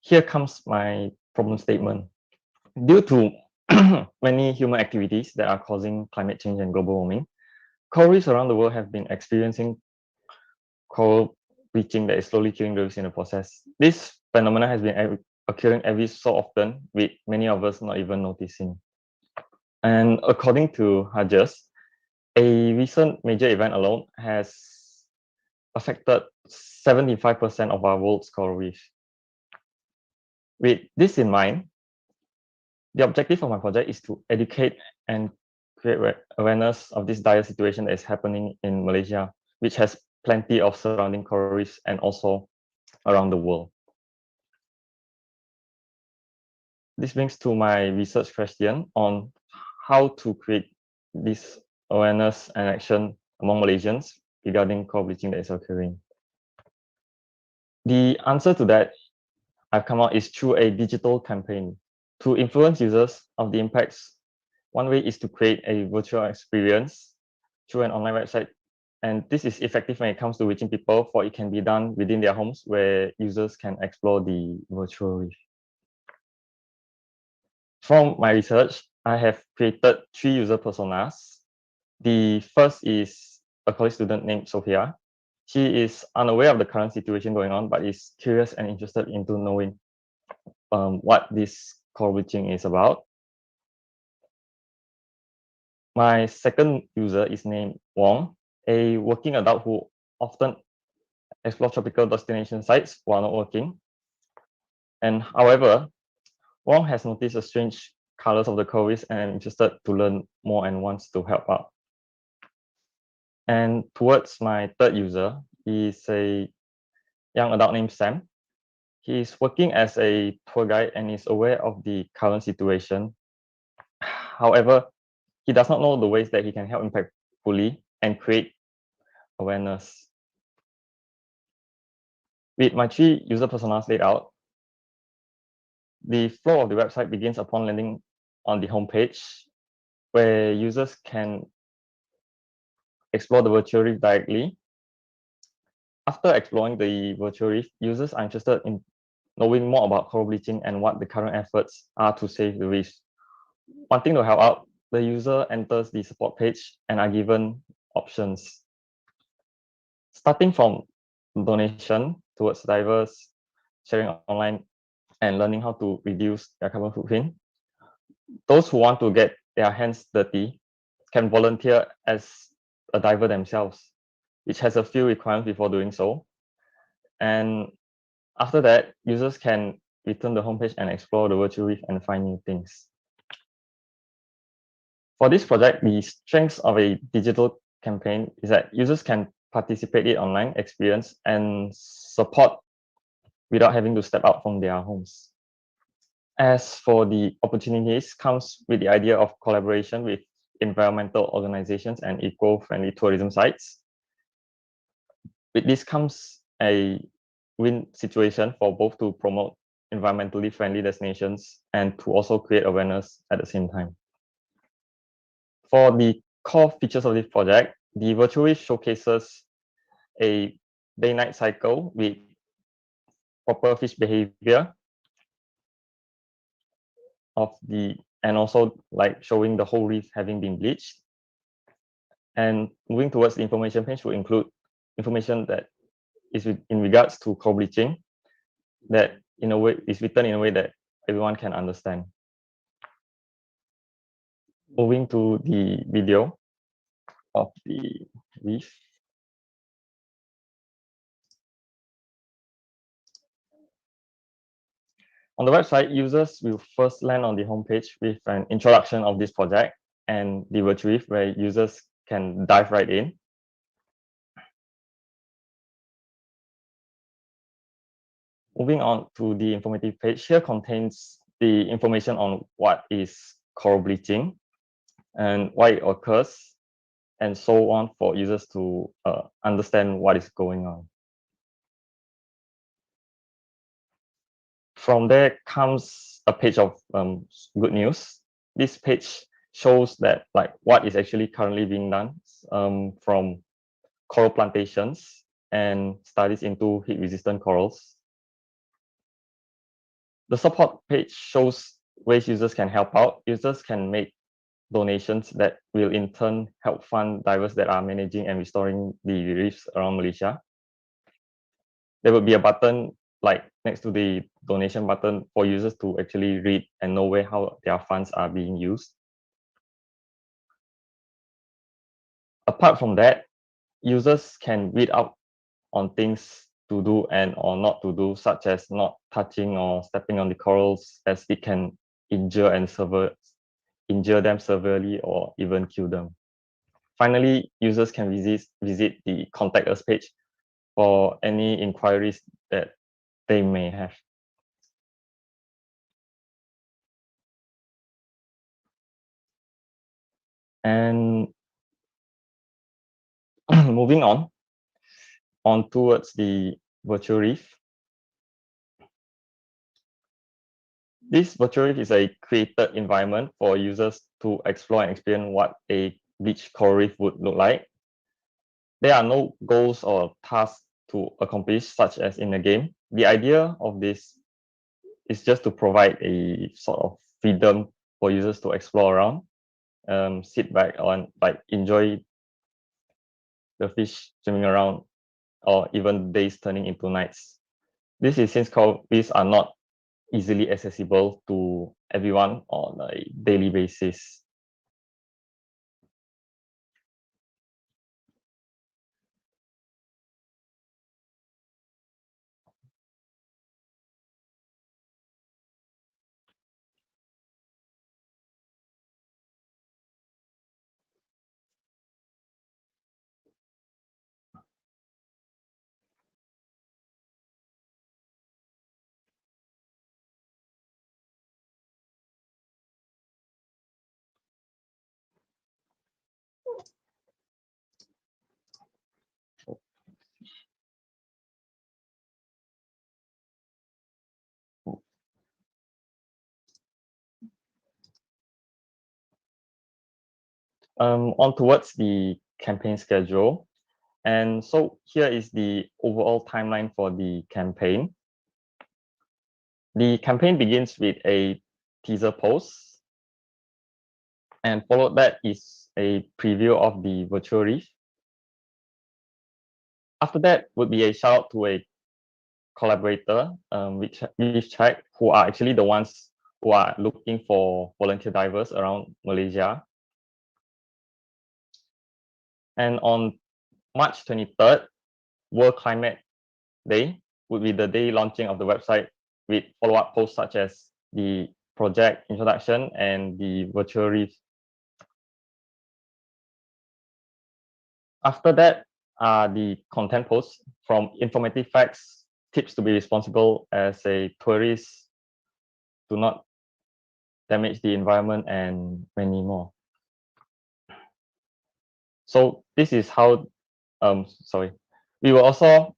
here comes my problem statement. Due to many human activities that are causing climate change and global warming, coral reefs around the world have been experiencing coral bleaching that is slowly killing the reefs in the process. This phenomenon has been occurring every so often, with many of us not even noticing. And according to Hodges, a recent major event alone has affected 75% of our world's coral reef. With this in mind, the objective of my project is to educate and create awareness of this dire situation that is happening in Malaysia, which has plenty of surrounding coral reefs and also around the world. This brings to my research question on how to create this awareness and action among Malaysians regarding coral bleaching that is occurring. The answer to that I've come out is through a digital campaign. To influence users of the impacts, one way is to create a virtual experience through an online website. And this is effective when it comes to reaching people, for it can be done within their homes where users can explore the virtual reef. From my research, I have created 3 user personas. The first is a college student named Sophia. She is unaware of the current situation going on, but is curious and interested into knowing what this coral bleaching is about. My second user is named Wong, a working adult who often explore tropical destination sites while not working. And however, Wong has noticed the strange colors of the coral reefs and interested to learn more and wants to help out. And towards my third user is a young adult named Sam. He is working as a tour guide and is aware of the current situation. However, he does not know the ways that he can help impactfully and create awareness. With my 3 user personas laid out, the flow of the website begins upon landing on the homepage, where users can explore the virtual reef directly. After exploring the virtual reef, users are interested in knowing more about coral bleaching and what the current efforts are to save the reefs. Wanting to help out, the user enters the support page and are given options. Starting from donation towards divers, sharing online, and learning how to reduce their carbon footprint. Those who want to get their hands dirty can volunteer as a diver themselves, which has a few requirements before doing so. And after that, users can return the homepage and explore the virtual reef and find new things. For this project, the strengths of a digital campaign is that users can participate in online experience and support without having to step out from their homes. As for the opportunities, comes with the idea of collaboration with environmental organizations and eco-friendly tourism sites. With this comes a win situation for both to promote environmentally friendly destinations and to also create awareness at the same time. For the core features of this project, the virtual reef showcases a day-night cycle with proper fish behavior, of the, and also like showing the whole reef having been bleached. And moving towards the information page will include information that is in regards to coral bleaching, that in a way is written in a way that everyone can understand. Moving to the video of the reef. On the website, users will first land on the homepage with an introduction of this project and the virtual reef, where users can dive right in. Moving on to the informative page, here contains the information on what is coral bleaching and why it occurs, and so on, for users to understand what is going on. From there comes a page of good news. This page shows that like what is actually currently being done from coral plantations and studies into heat-resistant corals. The support page shows ways users can help out. Users can make donations that will in turn help fund divers that are managing and restoring the reefs around Malaysia. There will be a button like next to the donation button for users to actually read and know how their funds are being used. Apart from that, users can read up on things to do and or not to do, such as not touching or stepping on the corals, as it can injure them severely or even kill them. Finally, users can visit the Contact Us page for any inquiries that they may have. And moving on towards the virtual reef. This virtual reef is a created environment for users to explore and experience what a bleached coral reef would look like. There are no goals or tasks to accomplish, such as in a game. The idea of this is just to provide a sort of freedom for users to explore around, sit back and like enjoy the fish swimming around, or even days turning into nights. This is since coral reefs are not easily accessible to everyone on a daily basis. On towards the campaign schedule. And so here is the overall timeline for the campaign. The campaign begins with a teaser post, and followed that is a preview of the virtual reef. After that would be a shout out to a collaborator, with Reef Check, who are actually the ones who are looking for volunteer divers around Malaysia. And on March 23rd, World Climate Day would be the day launching of the website, with follow-up posts such as the project introduction and the virtual reef. After that are the content posts, from informative facts, tips to be responsible as a tourist, do not damage the environment, and many more. So this is how, we will also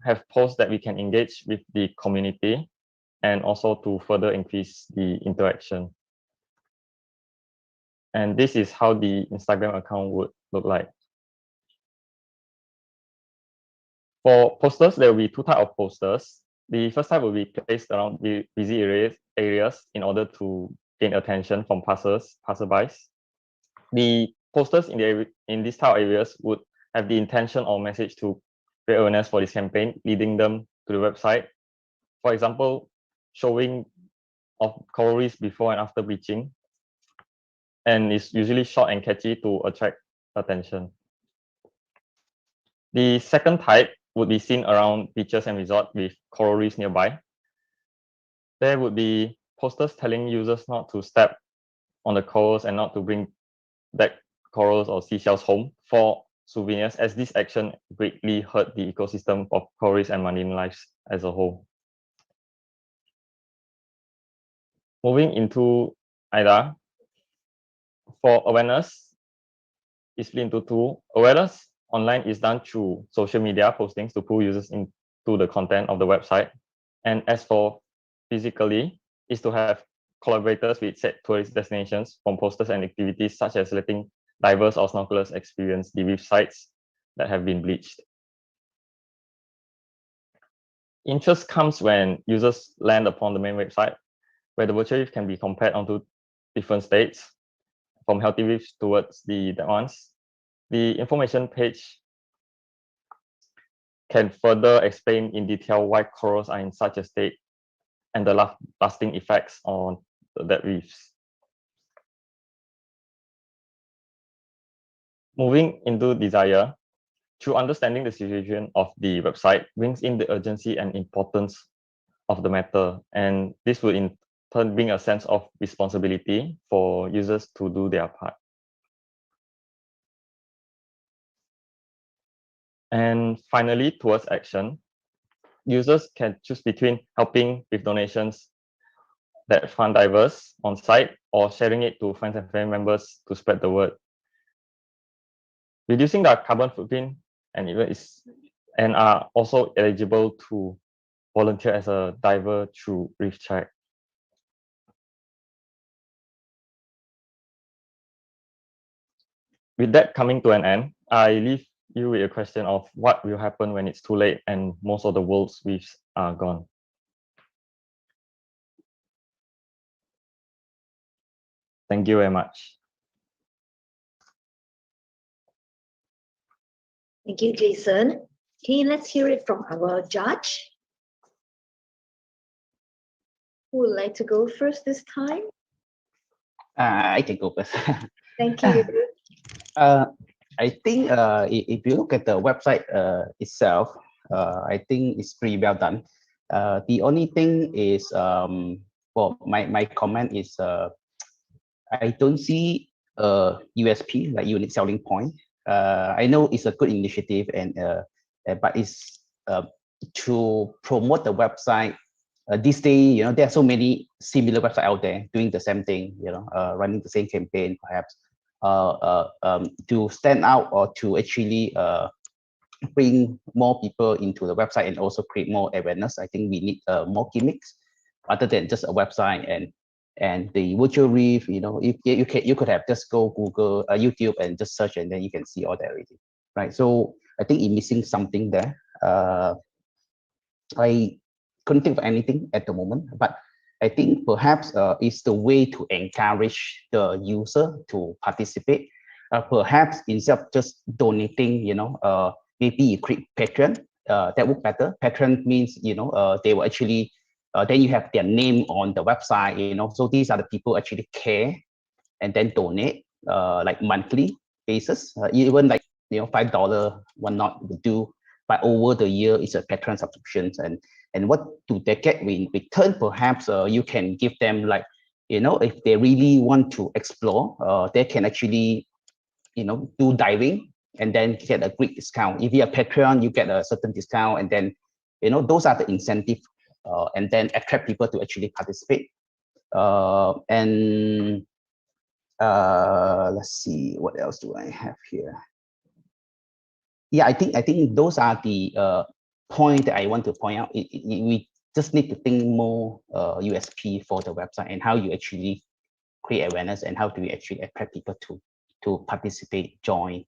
have posts that we can engage with the community, and also to further increase the interaction. And this is how the Instagram account would look like. For posters, there will be two types of posters. The first type will be placed around the busy areas in order to gain attention from passerbys. The posters in these type of areas would have the intention or message to create awareness for this campaign, leading them to the website. For example, showing of coral reefs before and after bleaching, and it's usually short and catchy to attract attention. The second type would be seen around beaches and resorts with coral reefs nearby. There would be posters telling users not to step on the corals and not to bring back corals or seashells home for souvenirs, as this action greatly hurt the ecosystem of coral reefs and marine lives as a whole. Moving into IDA, for awareness, is split into two. Awareness online is done through social media postings to pull users into the content of the website. And as for physically, is to have collaborators with set tourist destinations from posters and activities such as letting divers or snorkelers experience the reef sites that have been bleached. Interest comes when users land upon the main website, where the virtual reef can be compared onto different states, from healthy reefs towards the dead ones. The information page can further explain in detail why corals are in such a state and the lasting effects on the dead reefs. Moving into desire, through understanding the situation of the website brings in the urgency and importance of the matter, and this will in turn bring a sense of responsibility for users to do their part. And finally, towards action, users can choose between helping with donations that fund divers on site or sharing it to friends and family members to spread the word. Reducing their carbon footprint and are also eligible to volunteer as a diver through Reef Check. With that coming to an end, I leave you with a question of what will happen when it's too late and most of the world's reefs are gone. Thank you very much. Thank you, Jason. Okay, let's hear it from our judge. Who would like to go first this time? I can go first. Thank you. I think if you look at the website itself, I think it's pretty well done. The only thing is, well, my comment is, I don't see a USP, like unique selling point. I know it's a good initiative, but it's to promote the website. This day, there are so many similar websites out there doing the same thing, running the same campaign, perhaps. To stand out or to actually bring more people into the website and also create more awareness, I think we need more gimmicks other than just a website and the virtual reef. You could have just go Google, YouTube, and just search, and then you can see all that already, right? So I think it's missing something there. I couldn't think of anything at the moment, but I think perhaps it's the way to encourage the user to participate. Perhaps instead of just donating, maybe you create Patreon. That would better. Patreon means, they will actually, then you have their name on the website, so these are the people actually care and then donate like monthly basis, even like, $5 one not would do, but over the year it's a Patreon subscriptions. And what do they get in return? Perhaps you can give them, like, if they really want to explore, they can actually, do diving and then get a great discount. If you're a Patreon, you get a certain discount, and then, those are the incentive, and then attract people to actually participate. And let's see, what else do I have here? Yeah, I think those are the point that I want to point out. We just need to think more USP for the website and how you actually create awareness and how do we actually attract people to participate, join.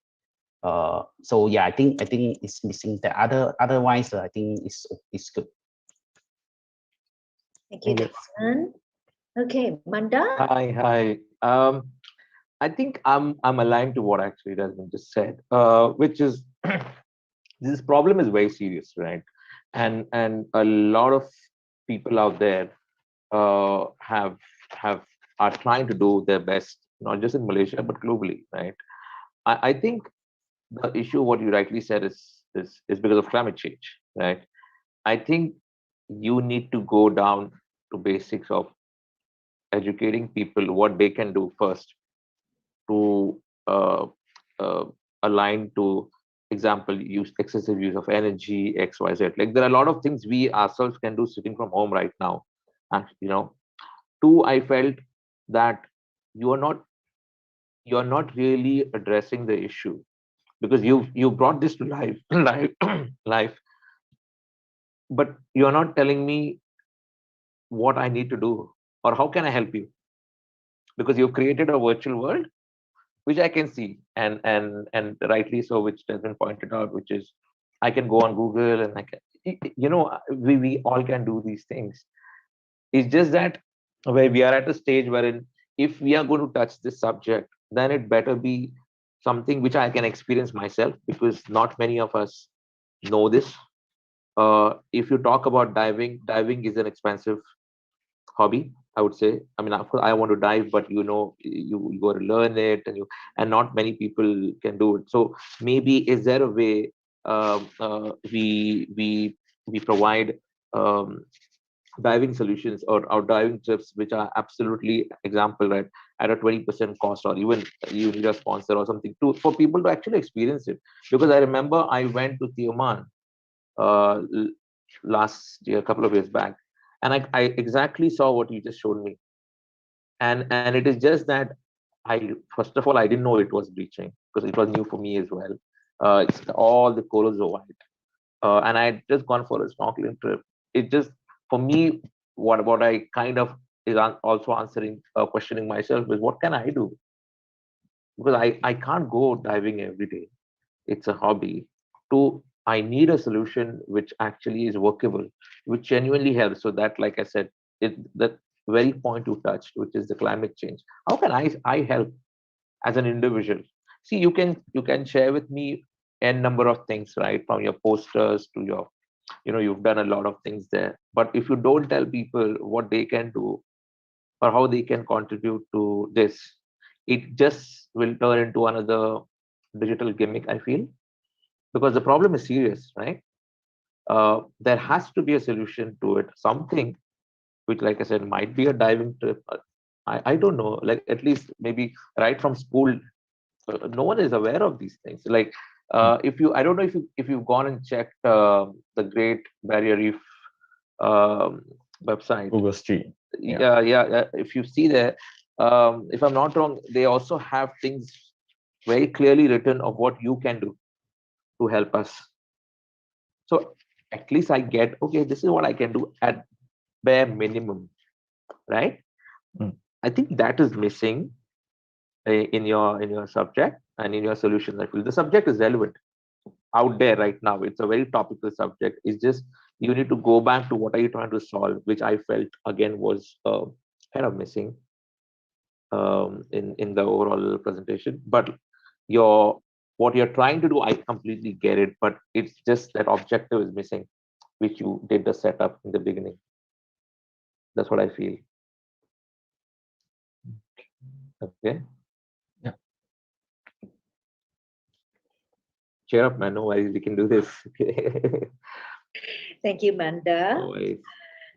So yeah, I think it's missing that. Otherwise, I think it's good. Thank you, Thank you. Desmond. Okay, Mandar. Hi. I think I'm aligned to what actually Desmond just said, which is this problem is very serious, right? And a lot of people out there have are trying to do their best, not just in Malaysia but globally, right? I think the issue, what you rightly said, is because of climate change, right? I think you need to go down to basics of educating people what they can do first to uh, uh, align to example use excessive use of energy XYZ. Like there are a lot of things we ourselves can do sitting from home right now. And two, I felt that you are not really addressing the issue because you brought this to life life, but you're not telling me what I need to do or how can I help you, because you've created a virtual world which I can see, and rightly so, which Desmond pointed out, which is I can go on Google and I can, we all can do these things. It's just that where we are at a stage wherein if we are going to touch this subject, then it better be something which I can experience myself, because not many of us know this. If you talk about diving is an expensive hobby, I would say. I mean, of course, I want to dive, but you got to learn it, and not many people can do it. So maybe is there a way we provide diving solutions or diving trips which are absolutely example, right, at a 20% cost, or even you need a sponsor or something to for people to actually experience it. Because I remember I went to Tioman last year, a couple of years back, and I exactly saw what you just showed me, and it is just that I first of all I didn't know it was bleaching because it was new for me as well. It's all the colors are white, and I had just gone for a snorkeling trip. It just for me, what I kind of is also answering questioning myself is what can I do, because I can't go diving every day. It's a hobby. Two, I need a solution which actually is workable, which genuinely helps. So that, like I said, that very point you touched, which is the climate change. How can I help as an individual? See, you can share with me n number of things, right? From your posters to your, you've done a lot of things there. But if you don't tell people what they can do or how they can contribute to this, it just will turn into another digital gimmick, I feel, because the problem is serious, right? There has to be a solution to it, something which, like I said, might be a diving trip. I don't know, like at least maybe right from school, no one is aware of these things. Like if you, I don't know if you've gone and checked the Great Barrier Reef website. Google Street. Yeah. If you see there, if I'm not wrong, they also have things very clearly written of what you can do to help us. So at least I get, okay, this is what I can do at bare minimum, right? I think that is missing in your subject and in your solutions. I feel the subject is relevant out there right now. It's a very topical subject. It's just you need to go back to what are you trying to solve, which I felt again was kind of missing in the overall presentation. But what you're trying to do, I completely get it, but it's just that objective is missing, which you did the setup in the beginning. That's what I feel. Okay. Yeah. Cheer up, man. No worries. We can do this. Thank you, Mandar. No worries.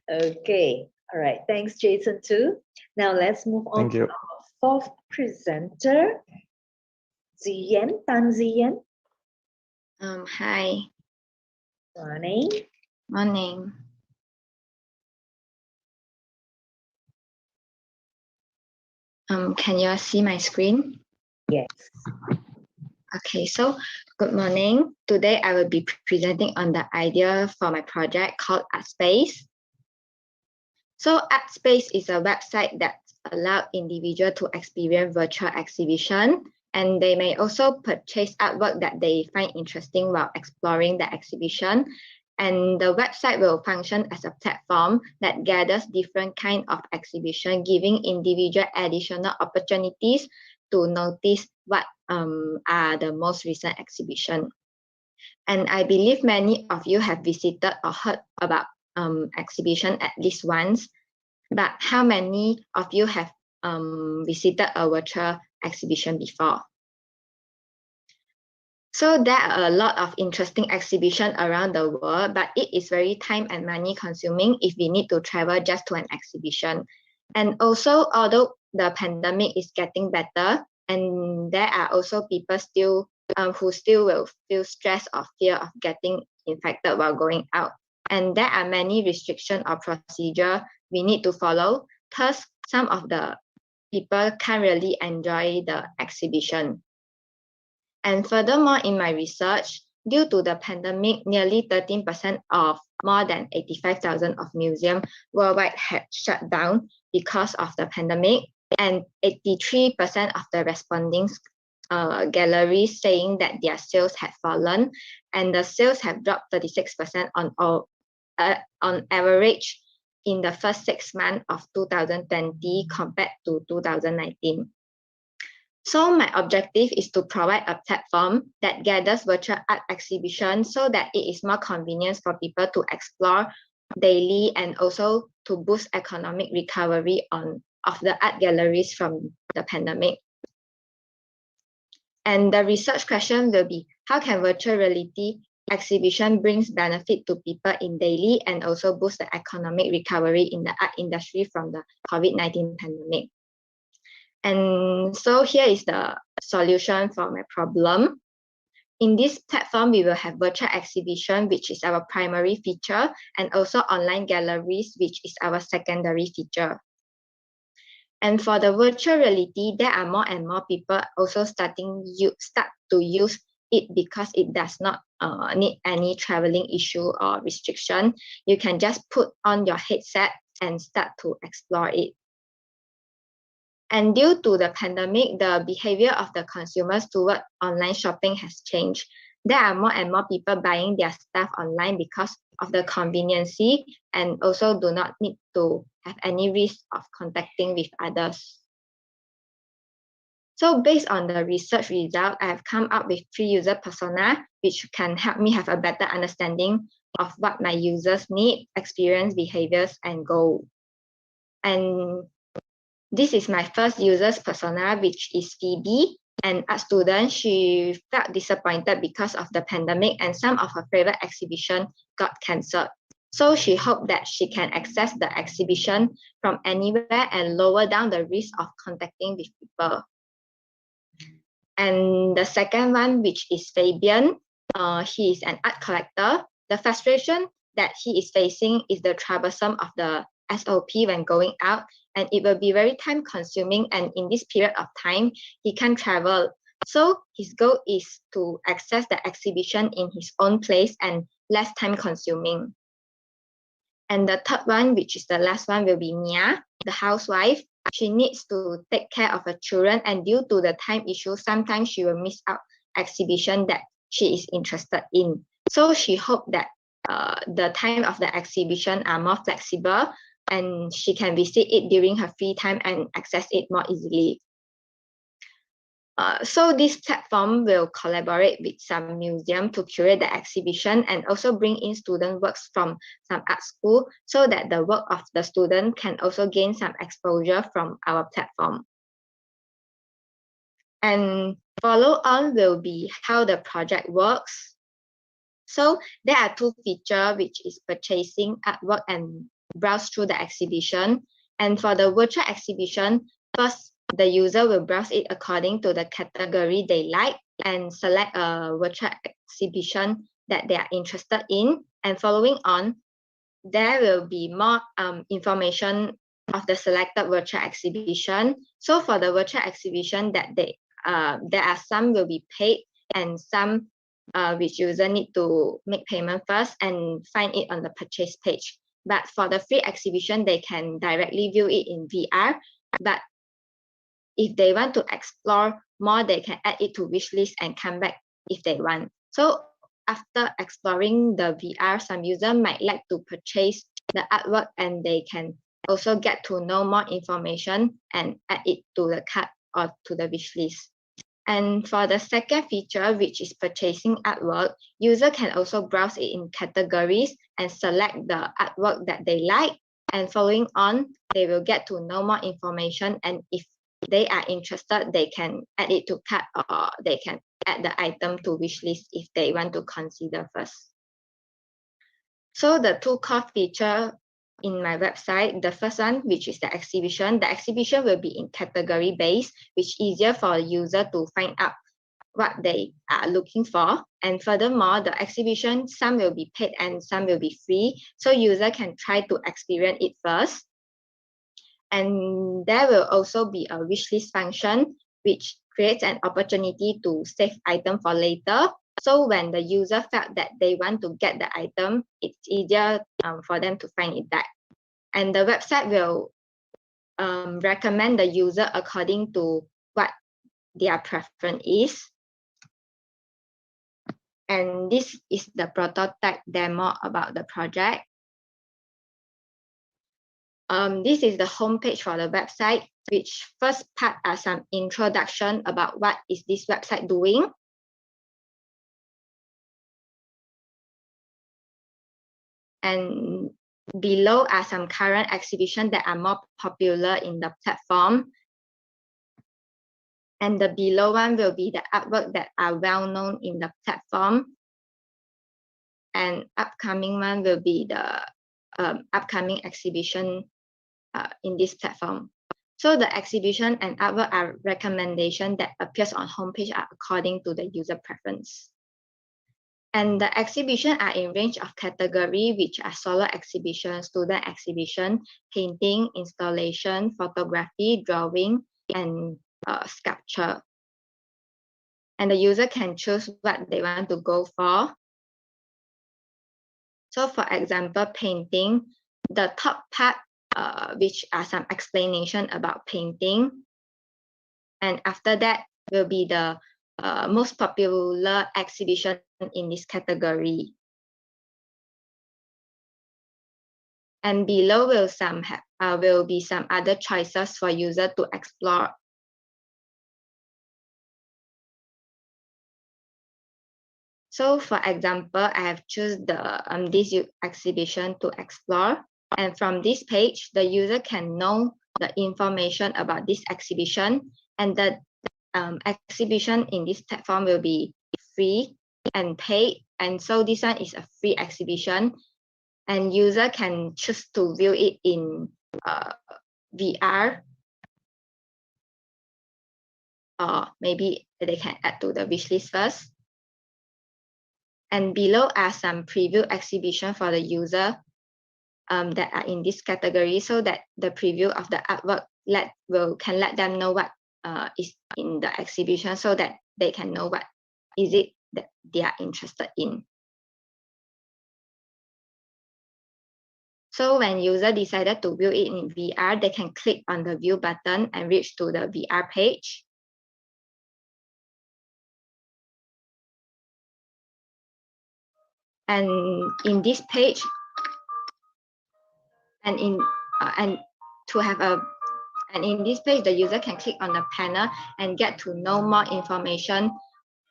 Okay. All right. Thanks, Jason, too. Now let's move on Thank to you. our fourth presenter, Ziyan, Tan Ziyan. Hi. Morning. Morning. Can you see my screen? Yes. Okay, so good morning. Today I will be presenting on the idea for my project called Appspace. So Appspace is a website that allows individuals to experience virtual exhibition, and they may also purchase artwork that they find interesting while exploring the exhibition. And the website will function as a platform that gathers different kinds of exhibition, giving individual additional opportunities to notice what are the most recent exhibition. And I believe many of you have visited or heard about exhibition at least once, but how many of you have visited a virtual exhibition before? So there are a lot of interesting exhibitions around the world, but it is very time and money consuming if we need to travel just to an exhibition. And also, although the pandemic is getting better, and there are also people still who still will feel stress or fear of getting infected while going out. And there are many restrictions or procedure we need to follow. Thus, some of the people can't really enjoy the exhibition. And furthermore, in my research, due to the pandemic, nearly 13% of more than 85,000 of museums worldwide had shut down because of the pandemic, and 83% of the responding galleries saying that their sales had fallen, and the sales have dropped 36% on average in the first 6 months of 2020 compared to 2019. So my objective is to provide a platform that gathers virtual art exhibitions so that it is more convenient for people to explore daily, and also to boost economic recovery of the art galleries from the pandemic. And the research question will be, how can virtual reality exhibition brings benefit to people in daily and also boost the economic recovery in the art industry from the COVID-19 pandemic? And so here is the solution for my problem. In this platform, we will have virtual exhibition, which is our primary feature, and also online galleries, which is our secondary feature. And for the virtual reality, there are more and more people also start to use it because it does not need any traveling issue or restriction. You can just put on your headset and start to explore it. And due to the pandemic, the behavior of the consumers toward online shopping has changed. There are more and more people buying their stuff online because of the conveniency, and also do not need to have any risk of contacting with others. So based on the research result, I have come up with 3 user persona, which can help me have a better understanding of what my users need, experience, behaviors, and goal. And this is my first user's persona, which is Phoebe, an art student. She felt disappointed because of the pandemic and some of her favorite exhibitions got cancelled. So she hoped that she can access the exhibition from anywhere and lower down the risk of contacting with people. And the second one, which is Fabian, he is an art collector. The frustration that he is facing is the troublesome of the SOP when going out, and it will be very time consuming, and in this period of time he can't travel. So his goal is to access the exhibition in his own place and less time consuming. And the third one, which is the last one, will be Mia, the housewife. She needs to take care of her children, and due to the time issue, sometimes she will miss out exhibition that she is interested in. So she hoped that the time of the exhibition are more flexible, and she can visit it during her free time and access it more easily. So this platform will collaborate with some museum to curate the exhibition and also bring in student works from some art school so that the work of the student can also gain some exposure from our platform. And follow on will be how the project works. So there are 2 features, which is purchasing artwork and browse through the exhibition. And for the virtual exhibition, first the user will browse it according to the category they like and select a virtual exhibition that they are interested in. And following on, there will be more information of the selected virtual exhibition. So for the virtual exhibition that there are some will be paid and some which user need to make payment first and find it on the purchase page. But for the free exhibition, they can directly view it in VR. But if they want to explore more, they can add it to wish list and come back if they want. So after exploring the VR, some user might like to purchase the artwork, and they can also get to know more information and add it to the cart or to the wish list. And for the second feature, which is purchasing artwork, user can also browse it in categories and select the artwork that they like. And following on, they will get to know more information. And if they are interested, they can add it to cart, or they can add the item to wish list if they want to consider first. So the two core features in my website, the first one, which is the exhibition will be in category based, which is easier for a user to find out what they are looking for. And furthermore, the exhibition, some will be paid and some will be free, so user can try to experience it first. And there will also be a wish list function, which creates an opportunity to save item for later. So when the user felt that they want to get the item, it's easier for them to find it back. And the website will recommend the user according to what their preference is. And this is the prototype demo about the project. This is the homepage for the website, which first part are some introduction about what is this website doing. And below are some current exhibitions that are more popular in the platform. And the below one will be the artwork that are well known in the platform. And upcoming one will be the upcoming exhibition in this platform. So the exhibition and artwork are recommendation that appears on homepage are according to the user preference. And the exhibition are in range of category, which are solo exhibition, student exhibition, painting, installation, photography, drawing, and sculpture. And the user can choose what they want to go for. So for example, painting, the top part, which are some explanation about painting. And after that will be the most popular exhibition in this category. And below will be some other choices for user to explore. So for example, I have chosen the this exhibition to explore. And from this page, the user can know the information about this exhibition. And the exhibition in this platform will be free and paid. And so this one is a free exhibition. And user can choose to view it in VR. Or maybe they can add to the wish list first. And below are some preview exhibition for the user that are in this category, so that the preview of the artwork can let them know what is in the exhibition, so that they can know what is it that they are interested in. So when user decided to view it in VR, they can click on the view button and reach to the VR page. And in this page, and in this page, the user can click on the panel and get to know more information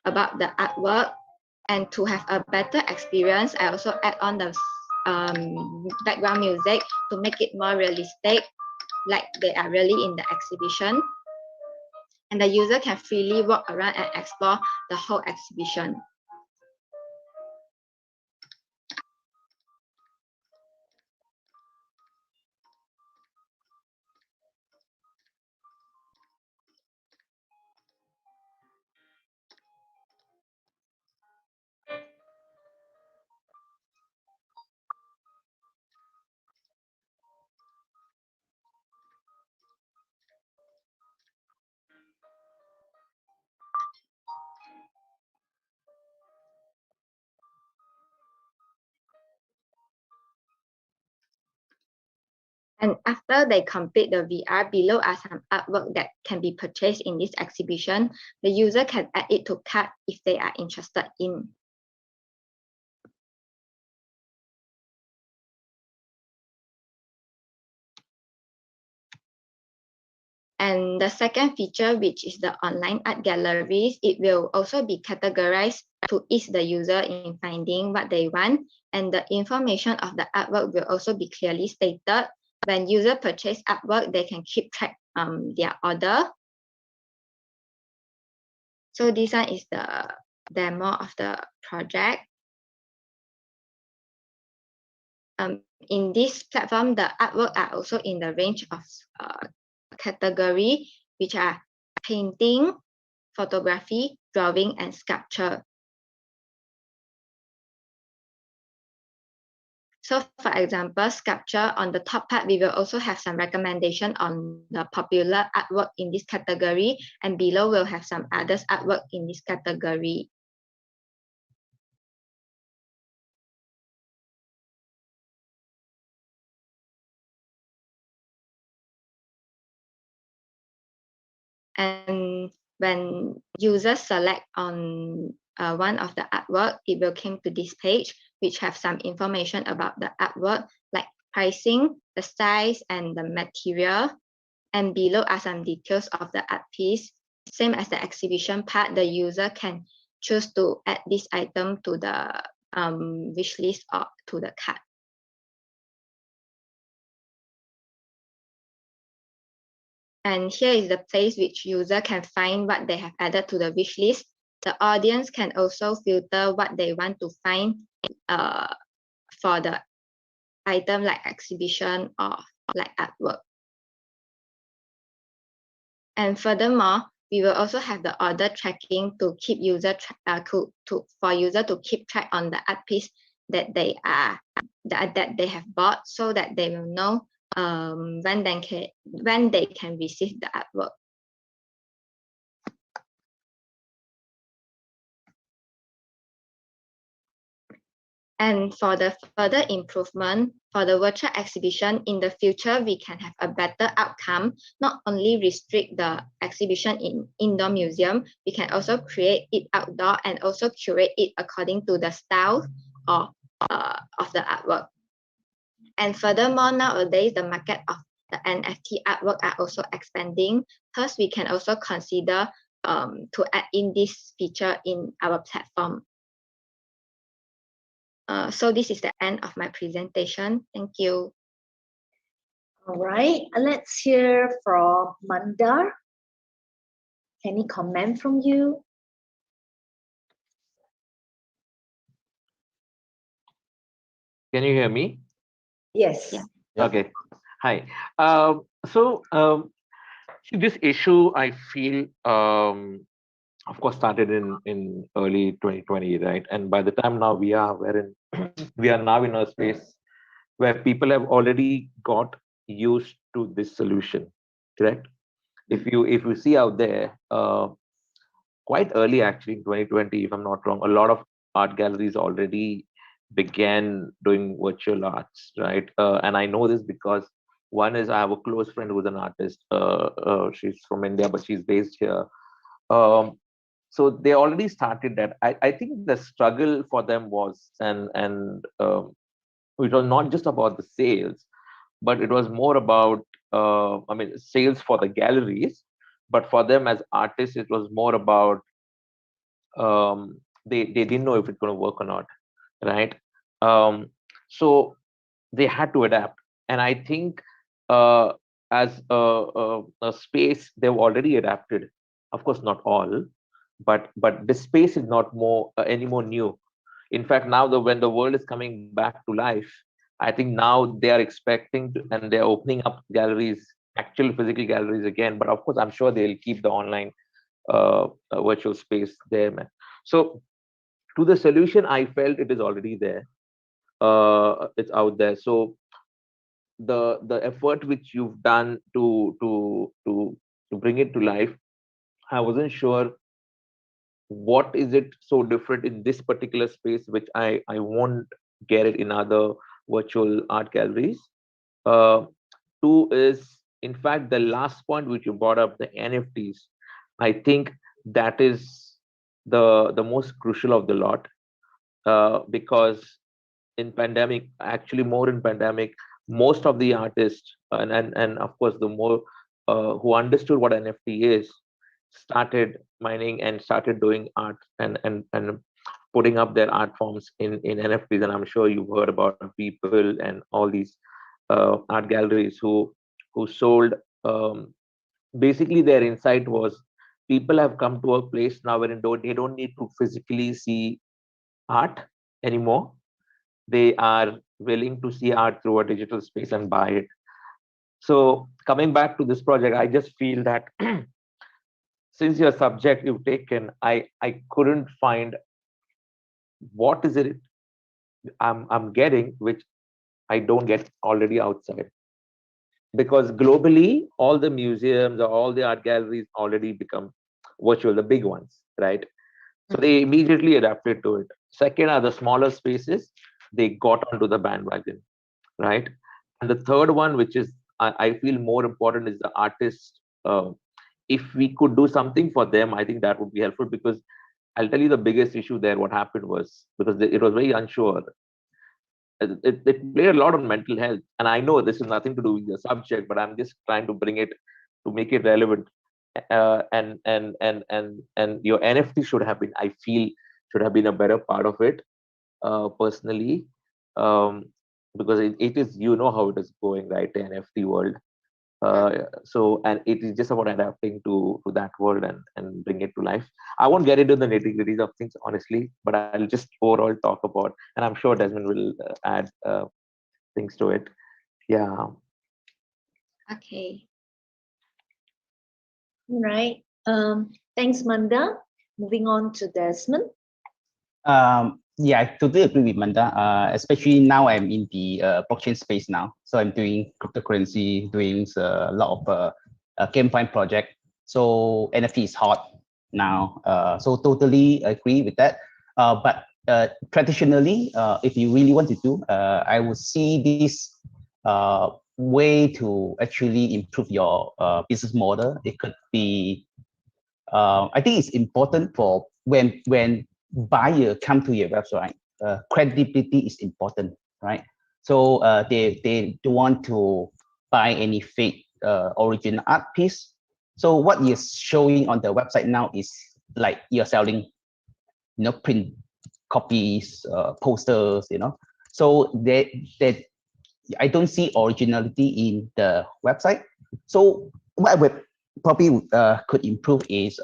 about the artwork. And to have a better experience, I also add on the background music to make it more realistic, like they are really in the exhibition. And the user can freely walk around and explore the whole exhibition. And after they complete the VR, below are some artwork that can be purchased in this exhibition. The user can add it to cart if they are interested in. And the second feature, which is the online art galleries, it will also be categorized to ease the user in finding what they want. And the information of the artwork will also be clearly stated. When user purchase artwork, they can keep track their order. So this one is the demo of the project. In this platform, the artwork are also in the range of category, which are painting, photography, drawing, and sculpture. So for example, sculpture, on the top part, we will also have some recommendation on the popular artwork in this category, and below we'll have some others artwork in this category. And when users select on one of the artwork, it will come to this page, which have some information about the artwork, like pricing, the size, and the material. And below are some details of the art piece. Same as the exhibition part, the user can choose to add this item to the wish list or to the cart. And here is the place which user can find what they have added to the wish list. The audience can also filter what they want to find for the item like exhibition or like artwork. And furthermore, we will also have the order tracking to keep user for user to keep track on the art piece that they have bought, so that they will know when they can receive the artwork. And for the further improvement for the virtual exhibition in the future, we can have a better outcome, not only restrict the exhibition in indoor museum, we can also create it outdoor and also curate it according to the style of the artwork. And furthermore, nowadays, the market of the NFT artwork are also expanding. Thus, we can also consider to add in this feature in our platform. So this is the end of my presentation. Thank you. All right, let's hear from Mandar. Any comment from you? Can you hear me? Yes. Yeah. Okay. Hi. See, this issue, I feel, of course, started in early 2020, right? And by the time now we are now in a space where people have already got used to this solution, correct? If you see out there, quite early actually in 2020, if I'm not wrong, a lot of art galleries already began doing virtual arts, right? And I know this because one is I have a close friend who's an artist. She's from India, but she's based here. So they already started that. I think the struggle for them was, and it was not just about the sales, but it was more about sales for the galleries, but for them as artists, it was more about they didn't know if it's going to work or not, right? So they had to adapt, and I think as a space they've already adapted. Of course, not all, but the space is not more any more new. In fact, now when the world is coming back to life, I think now they are expecting to, and they're opening up galleries, actual physical galleries again. But of course, I'm sure they'll keep the online virtual space there, man. So to the solution, I felt it is already there. It's out there. So the effort which you've done to bring it to life, I wasn't sure what is it so different in this particular space which I won't get it in other virtual art galleries. Two is, in fact, the last point which you brought up, the NFTs. I think that is the most crucial of the lot, because in pandemic, actually more in pandemic, most of the artists and of course the more who understood what NFT is started mining and started doing art and putting up their art forms in NFTs. And I'm sure you've heard about people and all these art galleries who sold. Basically, their insight was people have come to a place now where they don't need to physically see art anymore. They are willing to see art through a digital space and buy it. So coming back to this project, I just feel that since your subject you've taken, I couldn't find what is it I'm getting which I don't get already outside. Because globally, all the museums or all the art galleries already become virtual, the big ones, right? So they immediately adapted to it. Second are the smaller spaces, they got onto the bandwagon, right? And the third one, which is I feel more important, is the artists. If we could do something for them, I think that would be helpful, because I'll tell you the biggest issue there. What happened was, because it was very unsure. It played a lot on mental health, and I know this is nothing to do with the subject, but I'm just trying to bring it to make it relevant. And your NFT should have been, I feel, should have been a better part of it, personally, because it is, you know how it is going, right? The NFT world. So, and it is just about adapting to that world and bring it to life. I won't get into the nitty-gritties of things, honestly, but I'll just overall talk about, and I'm sure Desmond will add things to it. Yeah. Okay. All right. Thanks, Mandar. Moving on to Desmond. Yeah, I totally agree with Mandar. Especially now I'm in the blockchain space now. So I'm doing cryptocurrency, doing a lot of GameFi project. So NFT is hot now. So totally agree with that. But traditionally, if you really want to do, I would see this way to actually improve your business model. It could be, I think it's important for when buyer come to your website, credibility is important, right? So they don't want to buy any fake original art piece. So what you're showing on the website now is like you're selling, print copies, posters, So they I don't see originality in the website. So what I would probably could improve is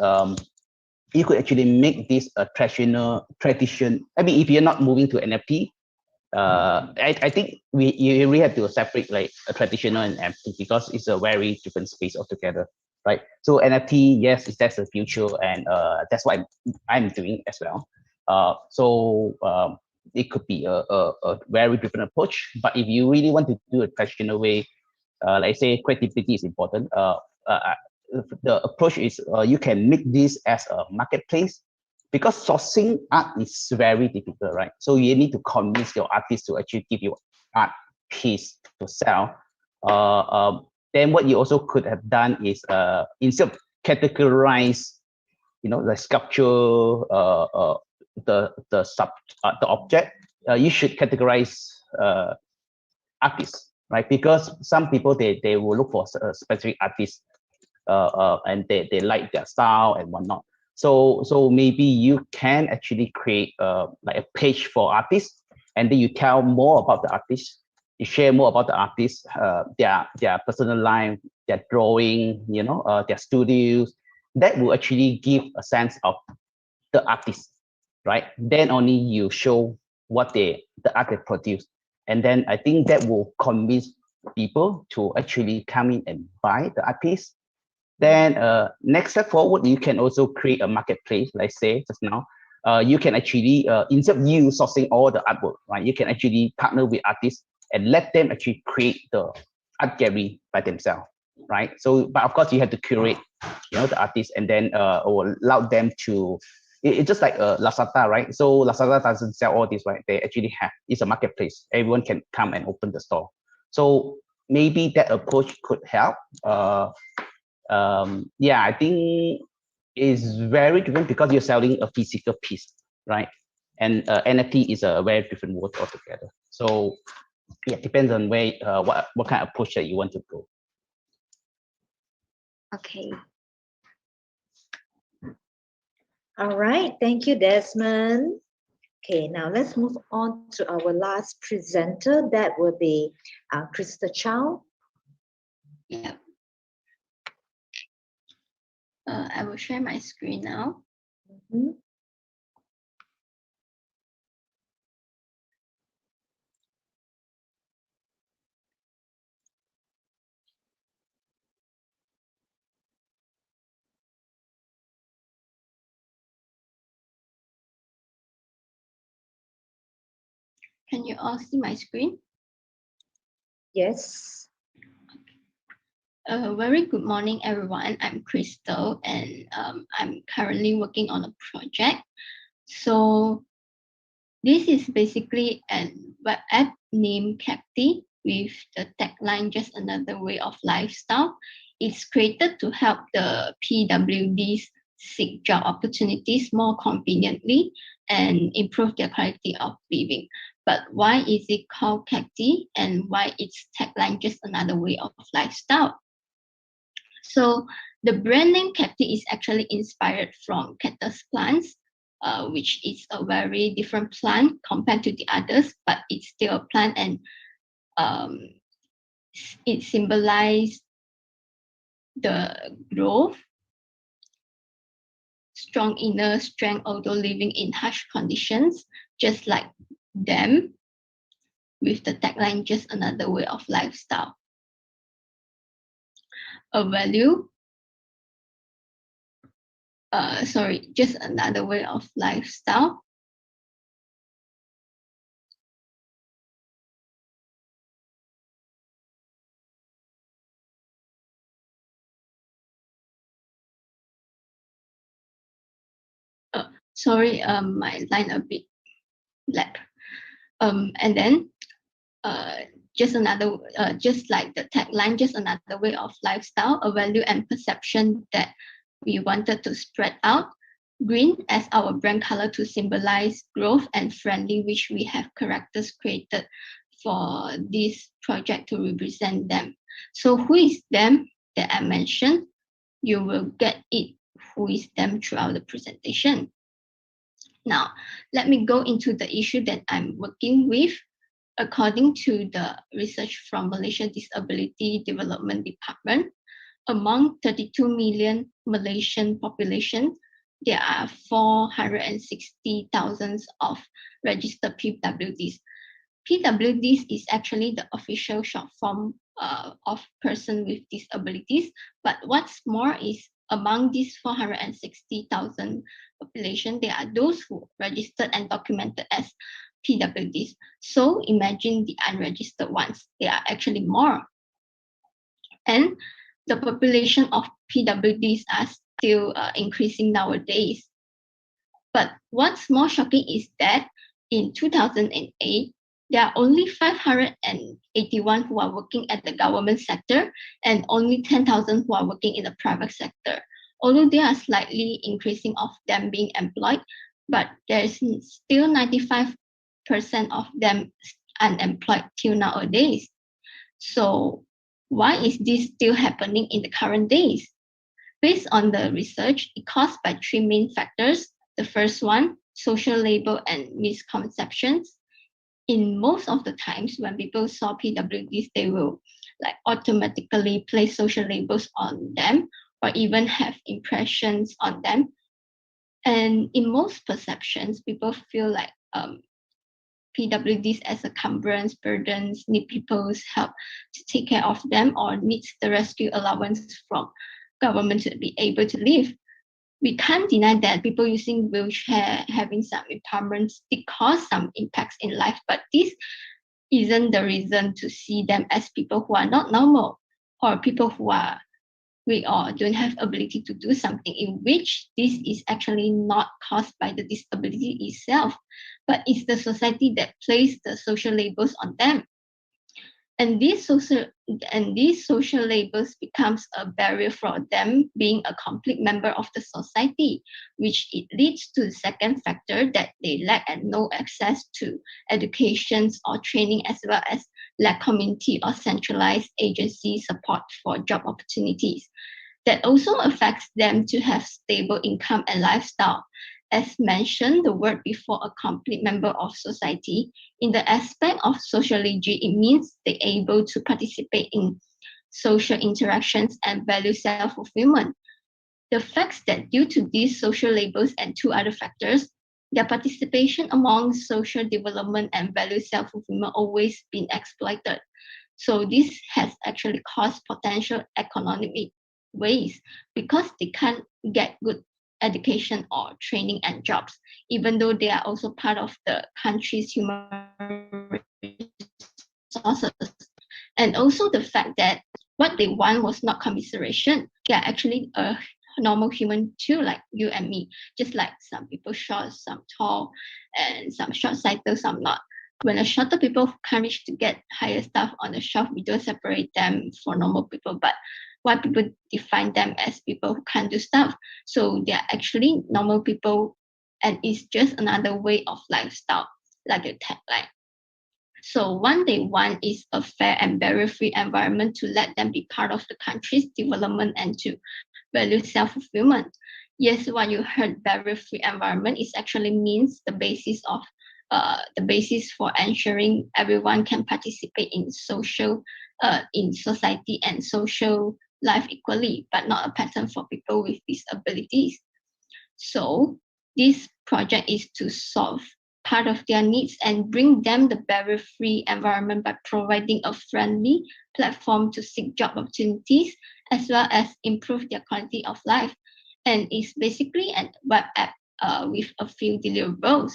you could actually make this a tradition. I mean, if you're not moving to NFT, I think you really have to separate like a traditional and NFT, because it's a very different space altogether, right? So NFT, yes, that's the future, and that's what I'm doing as well. It could be a very different approach. But if you really want to do a traditional way, like say credibility is important. The approach is you can make this as a marketplace, because sourcing art is very difficult, right? So you need to convince your artist to actually give you art piece to sell. Then what you also could have done is instead of categorize, the sculpture, the object, you should categorize artists, right? Because some people they will look for a specific artist, and they like their style and whatnot. So maybe you can actually create like a page for artists, and then you tell more about the artist. You share more about the artist, their personal life, their drawing, their studios. That will actually give a sense of the artist, right? Then only you show what the art they produce, and then I think that will convince people to actually come in and buy the art piece. Then next step forward, you can also create a marketplace, like say just now. You can actually, instead of you sourcing all the artwork, right? You can actually partner with artists and let them actually create the art gallery by themselves, right? So, but of course you have to curate, the artists, and then or allow them to. It's just like Lazada, right? So Lazada doesn't sell all this, right? They actually it's a marketplace. Everyone can come and open the store. So maybe that approach could help. Yeah, I think is very different, because you're selling a physical piece, right? And NFT is a very different world altogether. So yeah, depends on where what kind of approach that you want to go. Okay. All right, thank you, Desmond. Okay, now let's move on to our last presenter. That will be Krista Chow. Yeah. I will share my screen now. Mhm. Can you all see my screen? Yes. Very good morning, everyone. I'm Crystal, and I'm currently working on a project. So this is basically an web app named Cacti with the tagline "Just Another Way of Lifestyle." It's created to help the PWDs seek job opportunities more conveniently and improve their quality of living. But why is it called Cacti, and why its tagline "Just Another Way of Lifestyle"? So the brand name Cacti is actually inspired from cactus plants, which is a very different plant compared to the others, but it's still a plant, and it symbolizes the growth, strong inner strength, although living in harsh conditions, just like them, with the tagline "Just Another Way of Lifestyle." A value, just another way of lifestyle. My line a bit lag. And then just like the tagline, just another way of lifestyle, a value and perception that we wanted to spread out. Green as our brand color to symbolize growth, and friendly, which we have characters created for this project to represent them. So who is them that I mentioned? You will get it who is them throughout the presentation. Now, let me go into the issue that I'm working with. According to the research from Malaysia Disability Development Department, among 32 million Malaysian population, there are 460,000 of registered PWDs. PWDs is actually the official short form of person with disabilities. But what's more is among these 460,000 population, there are those who registered and documented as PWDs. So imagine the unregistered ones. There are actually more. And the population of PWDs are still increasing nowadays. But what's more shocking is that in 2008, there are only 581 who are working at the government sector and only 10,000 who are working in the private sector. Although there are slightly increasing of them being employed, but there is still 95% of them unemployed till nowadays. So why is this still happening in the current days? Based on the research, it caused by three main factors. The first one, social label and misconceptions. In most of the times when people saw PWDs, they will like automatically place social labels on them or even have impressions on them. And in most perceptions, people feel like PWDs as a cumbrance, burdens, need people's help to take care of them, or needs the rescue allowance from government to be able to live. We can't deny that people using wheelchair having some impairments, it cause some impacts in life, but this isn't the reason to see them as people who are not normal or people who are weak or don't have ability to do something, in which this is actually not caused by the disability itself, but it's the society that places the social labels on them. And these social labels becomes a barrier for them being a complete member of the society, which it leads to the second factor, that they lack and no access to education or training, as well as lack community or centralized agency support for job opportunities. that also affects them to have stable income and lifestyle. As mentioned, the word before a complete member of society, in the aspect of sociology, it means they're able to participate in social interactions and value self-fulfillment. The facts that due to these social labels and two other factors, their participation among social development and value self-fulfillment always been exploited. So this has actually caused potential economic waste because they can't get good education or training and jobs, even though they are also part of the country's human resources. And also the fact that what they want was not commiseration. They are actually a normal human too, like you and me, just like some people short, some tall, and some short-sighted, some not. When a shorter people can't reach to get higher stuff on the shelf, we don't separate them for normal people, but white people define them as people who can't do stuff. So they're actually normal people, and it's just another way of lifestyle, like a tagline. So what they want is a fair and barrier-free environment to let them be part of the country's development and to value self-fulfillment. Yes, what you heard, barrier-free environment, is actually means the basis for ensuring everyone can participate in in society and social life equally, but not a pattern for people with disabilities. So this project is to solve part of their needs and bring them the barrier-free environment by providing a friendly platform to seek job opportunities as well as improve their quality of life. And it's basically a web app with a few deliverables.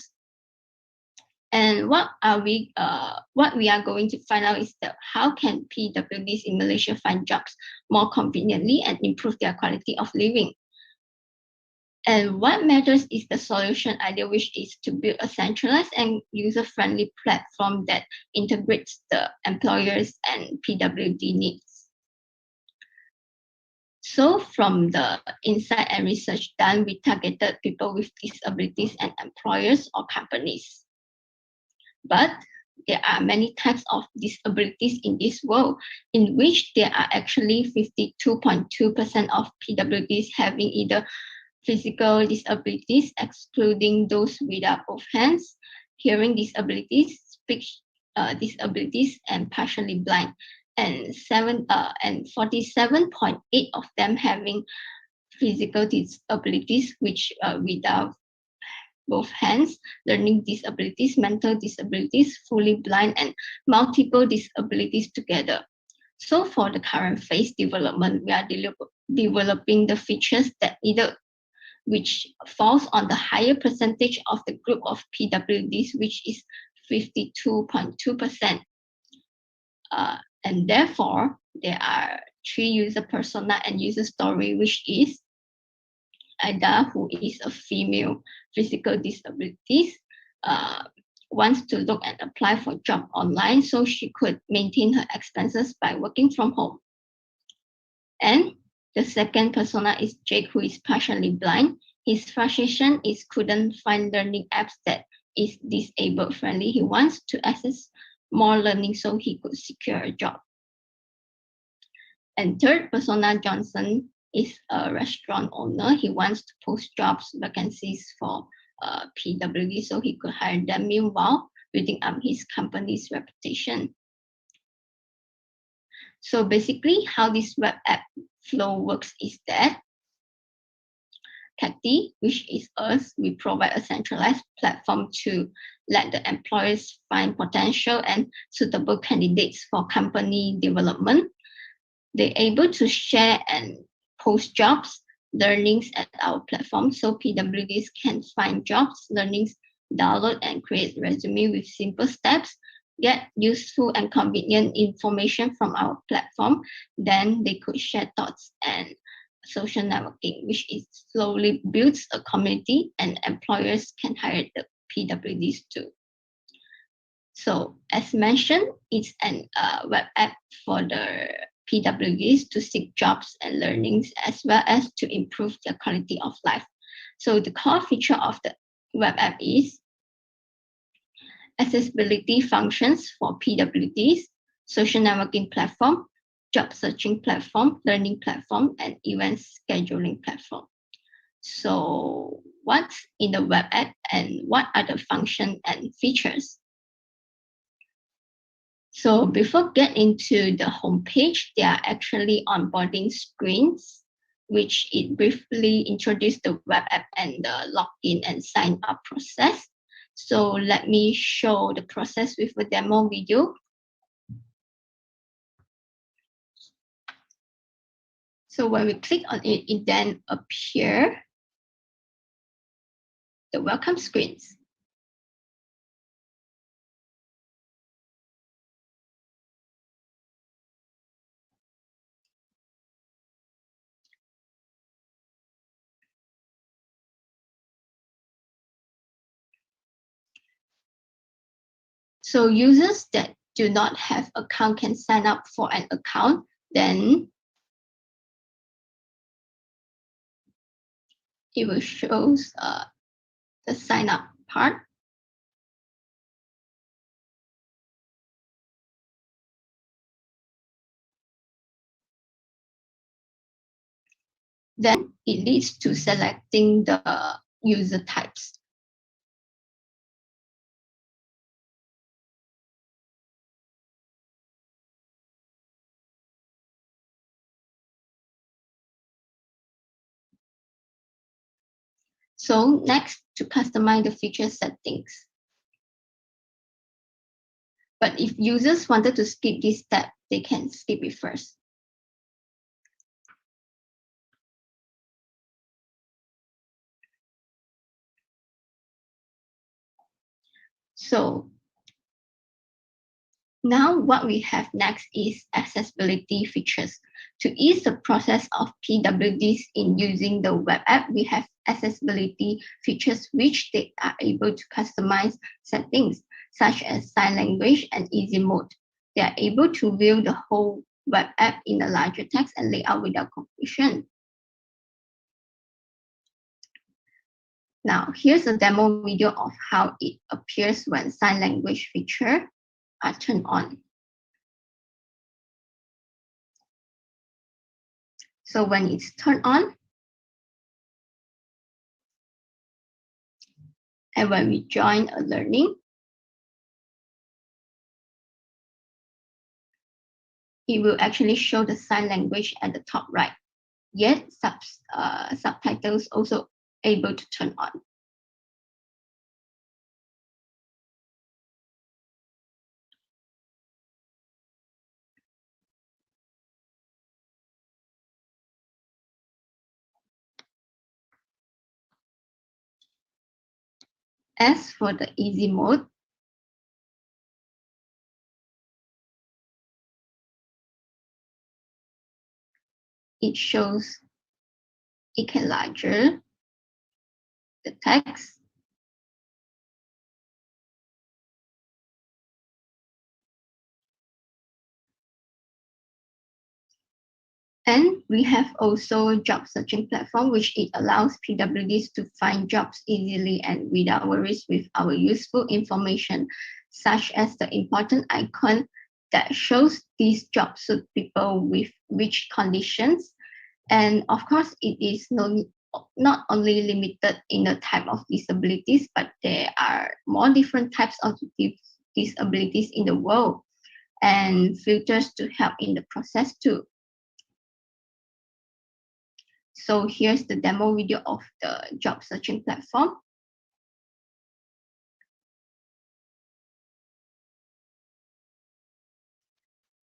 And what we are going to find out is that how can PWDs in Malaysia find jobs more conveniently and improve their quality of living. And what matters is the solution idea, which is to build a centralized and user-friendly platform that integrates the employers and PWD needs. So from the insight and research done, we targeted people with disabilities and employers or companies. But there are many types of disabilities in this world, in which there are actually 52.2% of PWDs having either physical disabilities, excluding those without both hands, hearing disabilities, speech disabilities, and partially blind, and 47.8% of them having physical disabilities, which without both hands, learning disabilities, mental disabilities, fully blind, and multiple disabilities together. So for the current phase development, we are developing the features that which falls on the higher percentage of the group of PWDs, which is 52.2%. And therefore, there are 3 user persona and user story, which is Ada, who is a female physical disabilities, wants to look and apply for job online so she could maintain her expenses by working from home. And the second persona is Jake, who is partially blind. His frustration is couldn't find learning apps that is disabled friendly. He wants to access more learning so he could secure a job. And third persona, Johnson, is a restaurant owner. He wants to post jobs vacancies for PWD so he could hire them, meanwhile building up his company's reputation. So basically how this web app flow works is that Cacti, which is us, we provide a centralized platform to let the employers find potential and suitable candidates for company development. They're able to share and post jobs, learnings at our platform so PWDs can find jobs, learnings, download and create resume with simple steps, get useful and convenient information from our platform. Then they could share thoughts and social networking, which is slowly builds a community and employers can hire the PWDs too. So as mentioned, it's an web app for the PWDs to seek jobs and learnings as well as to improve their quality of life. So the core feature of the web app is accessibility functions for PWDs, social networking platform, job searching platform, learning platform, and event scheduling platform. So what's in the web app and what are the functions and features? So before get into the homepage, there are actually onboarding screens, which it briefly introduced the web app and the login and sign up process. So let me show the process with a demo video. So when we click on it, it then appears the welcome screens. So users that do not have account can sign up for an account. Then it will show the sign up part. Then it leads to selecting the user types. So next, to customize the feature settings. But if users wanted to skip this step, they can skip it first. So now what we have next is accessibility features. To ease the process of PWDs in using the web app, we have accessibility features which they are able to customize settings such as sign language and easy mode. They are able to view the whole web app in a larger text and layout without confusion. Now, here's a demo video of how it appears when sign language feature are turned on. So when it's turned on, and when we join a learning, it will actually show the sign language at the top right. Yet subtitles also able to turn on. As for the easy mode, it shows it can larger the text. And we have also job searching platform, which it allows PWDs to find jobs easily and without worries with our useful information, such as the important icon that shows these jobs suit people with which conditions. And of course, it is not only limited in the type of disabilities, but there are more different types of disabilities in the world and filters to help in the process too. So here's the demo video of the job searching platform.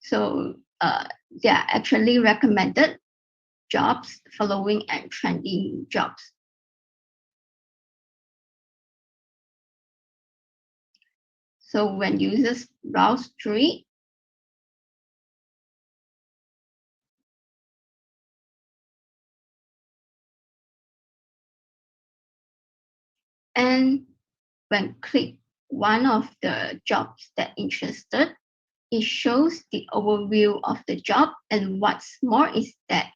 So they are actually recommended jobs following and trending jobs. So when users browse through it, and when click one of the jobs that interested, it shows the overview of the job. And what's more is that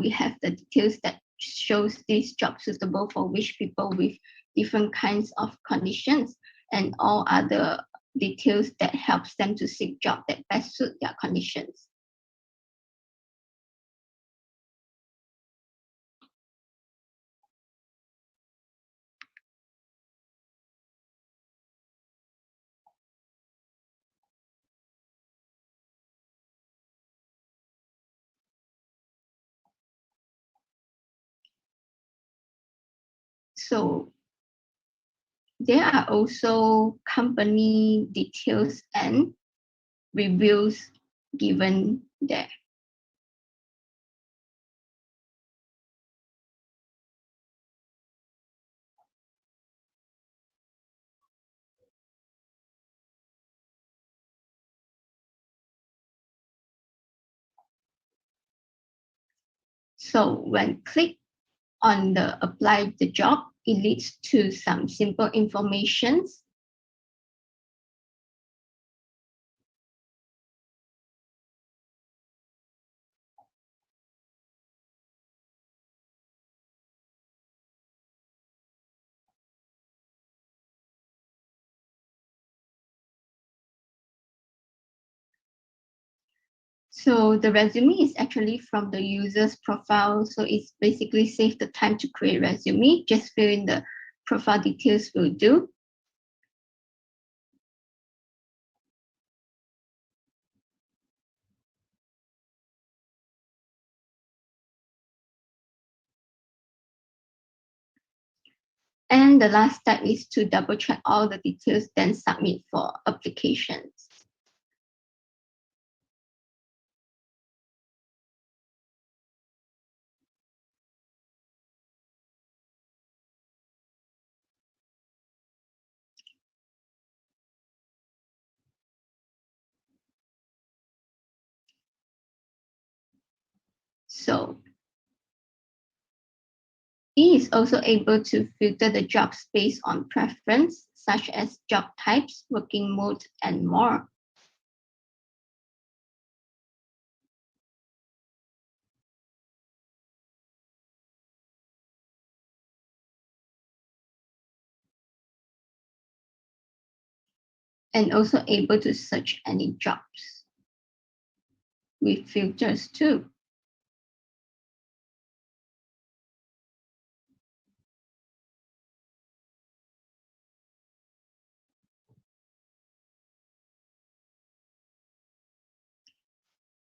we have the details that shows this job suitable for which people with different kinds of conditions and all other details that helps them to seek job that best suit their conditions. So there are also company details and reviews given there. So when click on the apply the job, it leads to some simple informations. So the resume is actually from the user's profile. So it's basically save the time to create resume. Just fill in the profile details will do. And the last step is to double check all the details, then submit for applications. So it is also able to filter the jobs based on preference, such as job types, working mode, and more. And also able to search any jobs with filters too.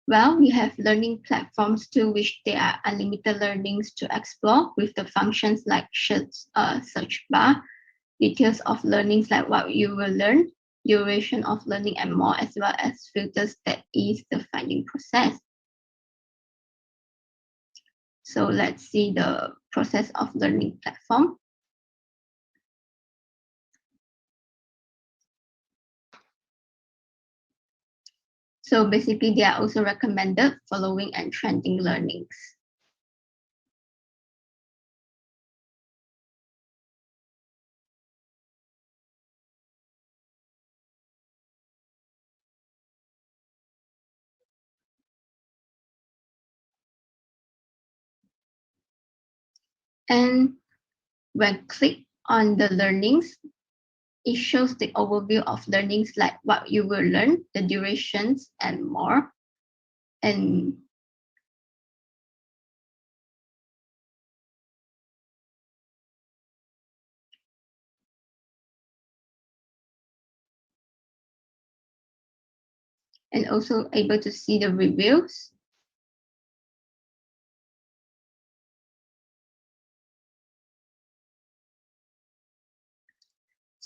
Well, we have learning platforms too, which there are unlimited learnings to explore with the functions like search bar, details of learnings like what you will learn, duration of learning, and more, as well as filters that ease the finding process. So let's see the process of learning platform. So basically, they are also recommended following and trending learnings. And when click on the learnings, it shows the overview of learnings like what you will learn, the durations, and more. And also able to see the reviews.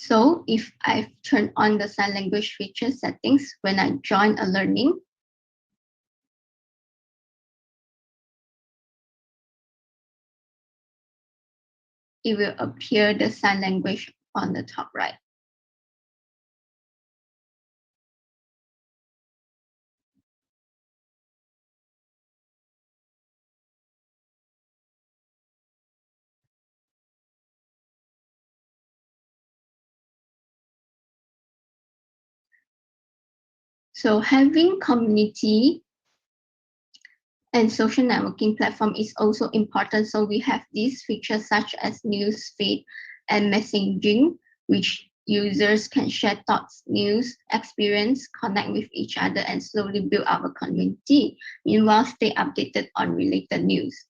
So if I've turned on the sign language feature settings when I join a learning, it will appear the sign language on the top right. So having community and social networking platform is also important. So we have these features such as Newsfeed and messaging, which users can share thoughts, news, experience, connect with each other, and slowly build up a community. Meanwhile, stay updated on related news.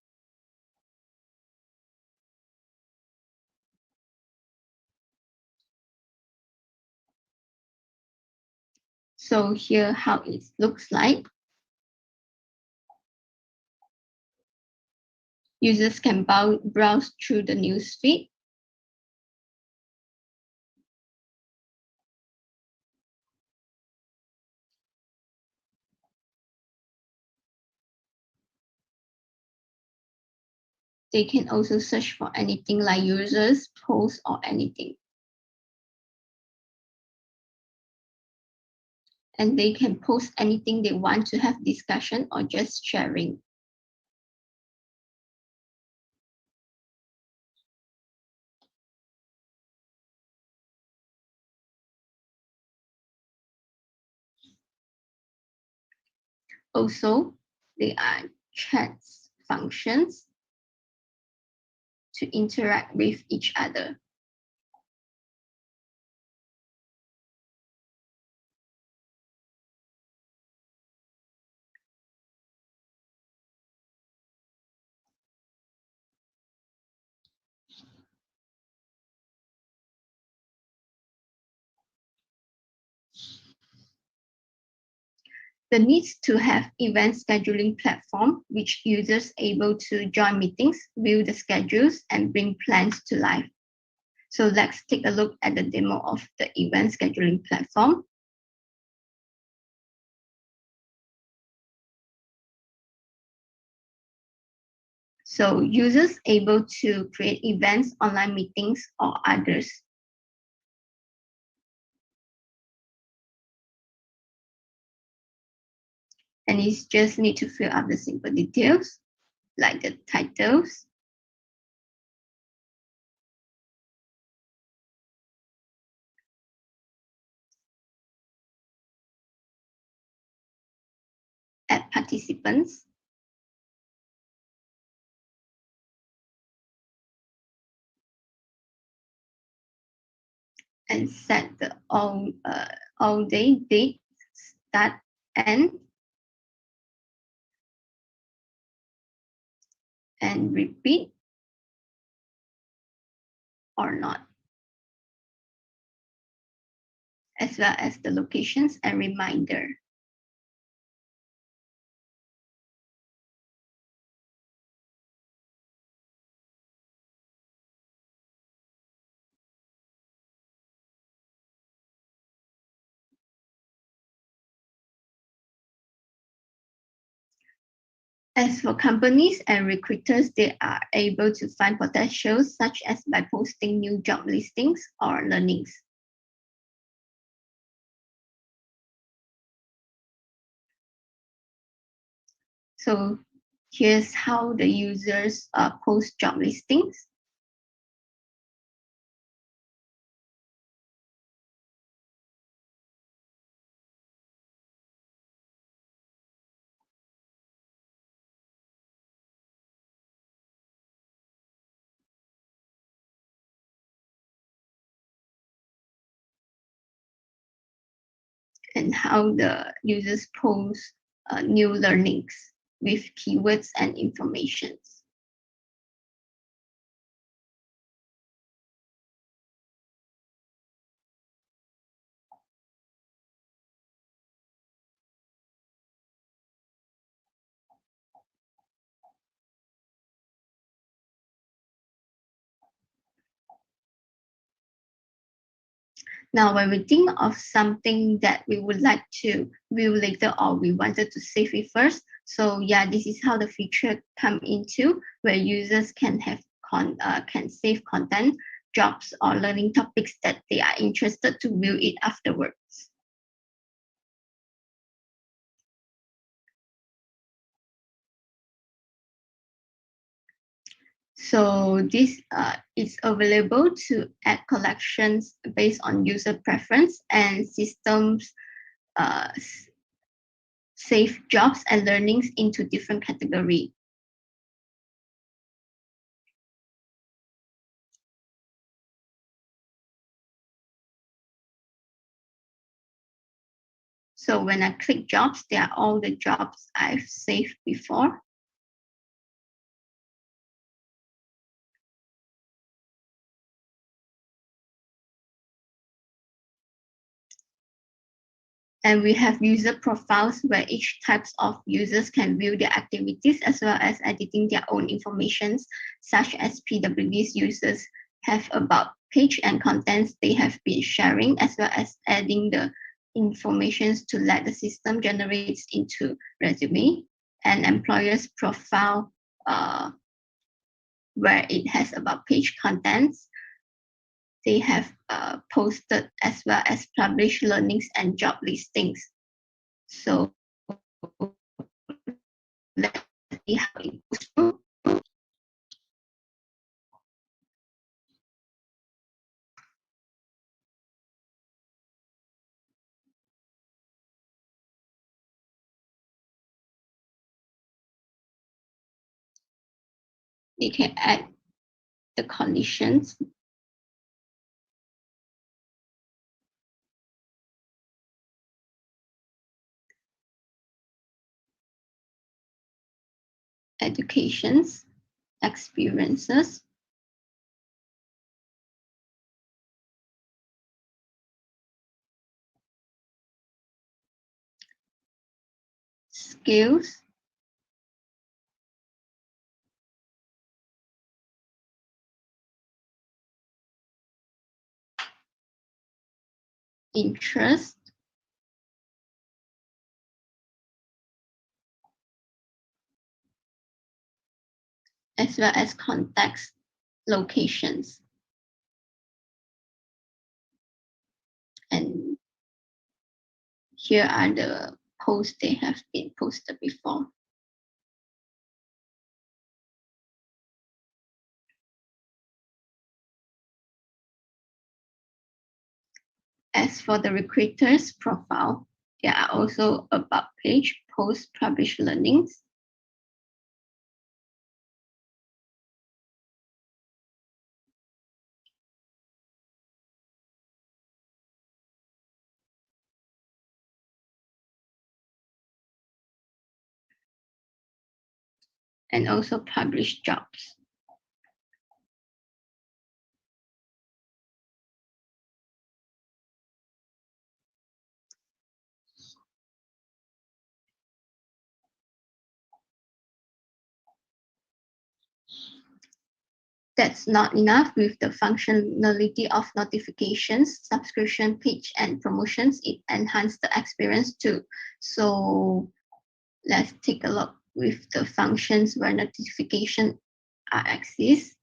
So here how it looks like. Users can browse through the newsfeed They can also search for anything like users, posts, or anything. And they can post anything they want to have discussion or just sharing. Also, there are chats functions to interact with each other. The needs to have event scheduling platform, which users able to join meetings, view the schedules, and bring plans to life. So let's take a look at the demo of the event scheduling platform. So users able to create events, online meetings, or others. And it's just need to fill up the simple details, like the titles, add participants, and set the all day date, start, end, and repeat or not, as well as the locations and reminder. As for companies and recruiters, they are able to find potentials such as by posting new job listings or learnings. So here's how the users post job listings. And how the users post new learnings with keywords and informations. Now, when we think of something that we would like to view later or we wanted to save it first, so yeah, this is how the feature come into, where users can have can save content, jobs, or learning topics that they are interested to view it afterwards. So this is available to add collections based on user preference, and systems save jobs and learnings into different categories. So when I click jobs, they are all the jobs I've saved before. And we have user profiles where each types of users can view their activities as well as editing their own informations, such as PWD's users have about page and contents they have been sharing, as well as adding the informations to let the system generates into resume. And employers profile where it has about page contents. They have posted as well as published learnings and job listings. So let's see how it goes through. They can add the conditions. Educations, experiences, skills, interest, as well as context, locations. And here are the posts they have been posted before. As for the recruiter's profile, there are also about page, post, published learnings. And also published jobs. That's not enough. With the functionality of notifications, subscription page, and promotions, it enhanced the experience too. So let's take a look with the functions where notifications exist.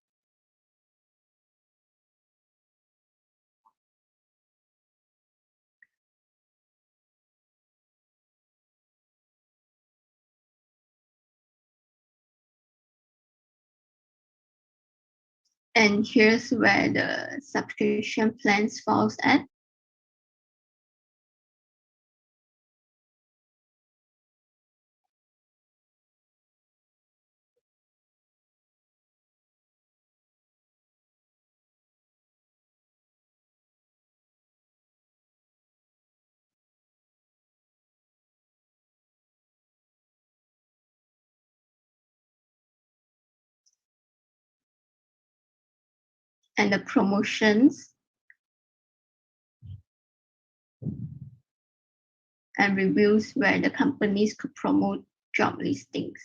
And here's where the subscription plans falls at. And the promotions and reviews where the companies could promote job listings.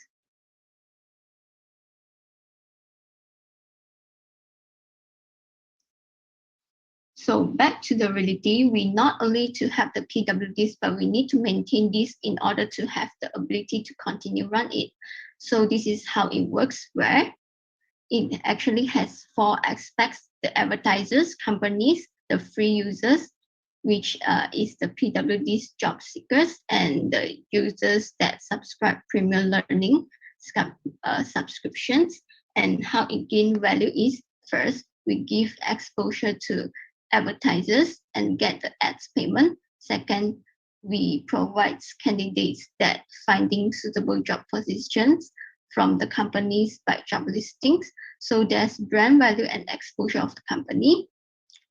So back to the reality, we not only to have the PWDs, but we need to maintain this in order to have the ability to continue run it. So this is how it works, where it actually has 4 aspects: the advertisers, companies, the free users, which is the PWDs job seekers, and the users that subscribe premium learning subscriptions. And how it gain value is, first, we give exposure to advertisers and get the ads payment. Second, we provide candidates that finding suitable job positions from the companies by job listings. So there's brand value and exposure of the company.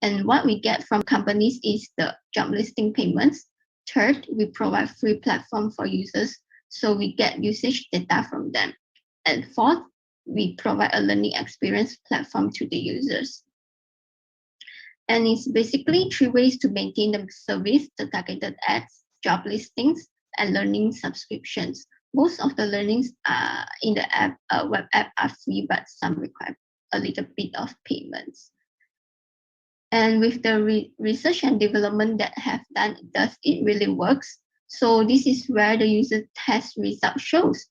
And what we get from companies is the job listing payments. Third, we provide free platform for users, so we get usage data from them. And fourth, we provide a learning experience platform to the users. And it's basically 3 ways to maintain the service: the targeted ads, job listings, and learning subscriptions. Most of the learnings in the app, web app are free, but some require a little bit of payments. And with the research and development that have done, does it really works? So this is where the user test result shows.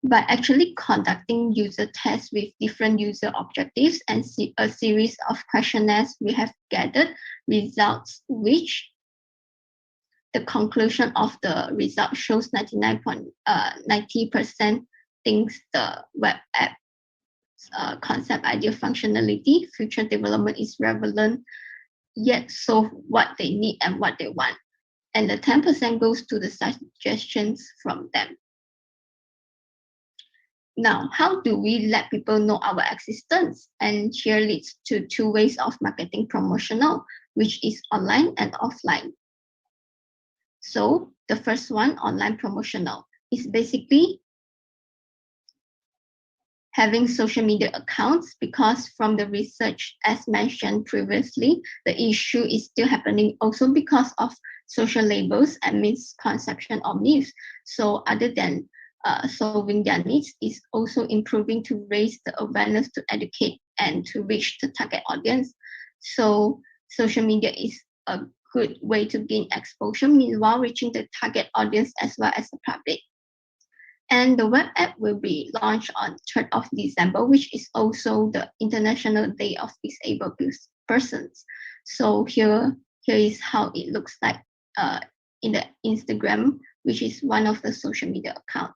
by actually conducting user tests with different user objectives and a series of questionnaires, we have gathered results which the conclusion of the result shows 90% thinks the web app concept, idea, functionality, future development is relevant, yet solve what they need and what they want. And the 10% goes to the suggestions from them. Now, how do we let people know our existence? And here leads to two ways of marketing promotional, which is online and offline. So the first one, online promotional, is basically having social media accounts, because from the research, as mentioned previously, the issue is still happening also because of social labels and misconception of news. So other than solving their needs, is also improving to raise the awareness, to educate and to reach the target audience. So social media is a good way to gain exposure, meanwhile reaching the target audience as well as the public. And the web app will be launched on 3rd of December, which is also the International Day of Disabled Persons. So here is how it looks like in the Instagram, which is one of the social media accounts.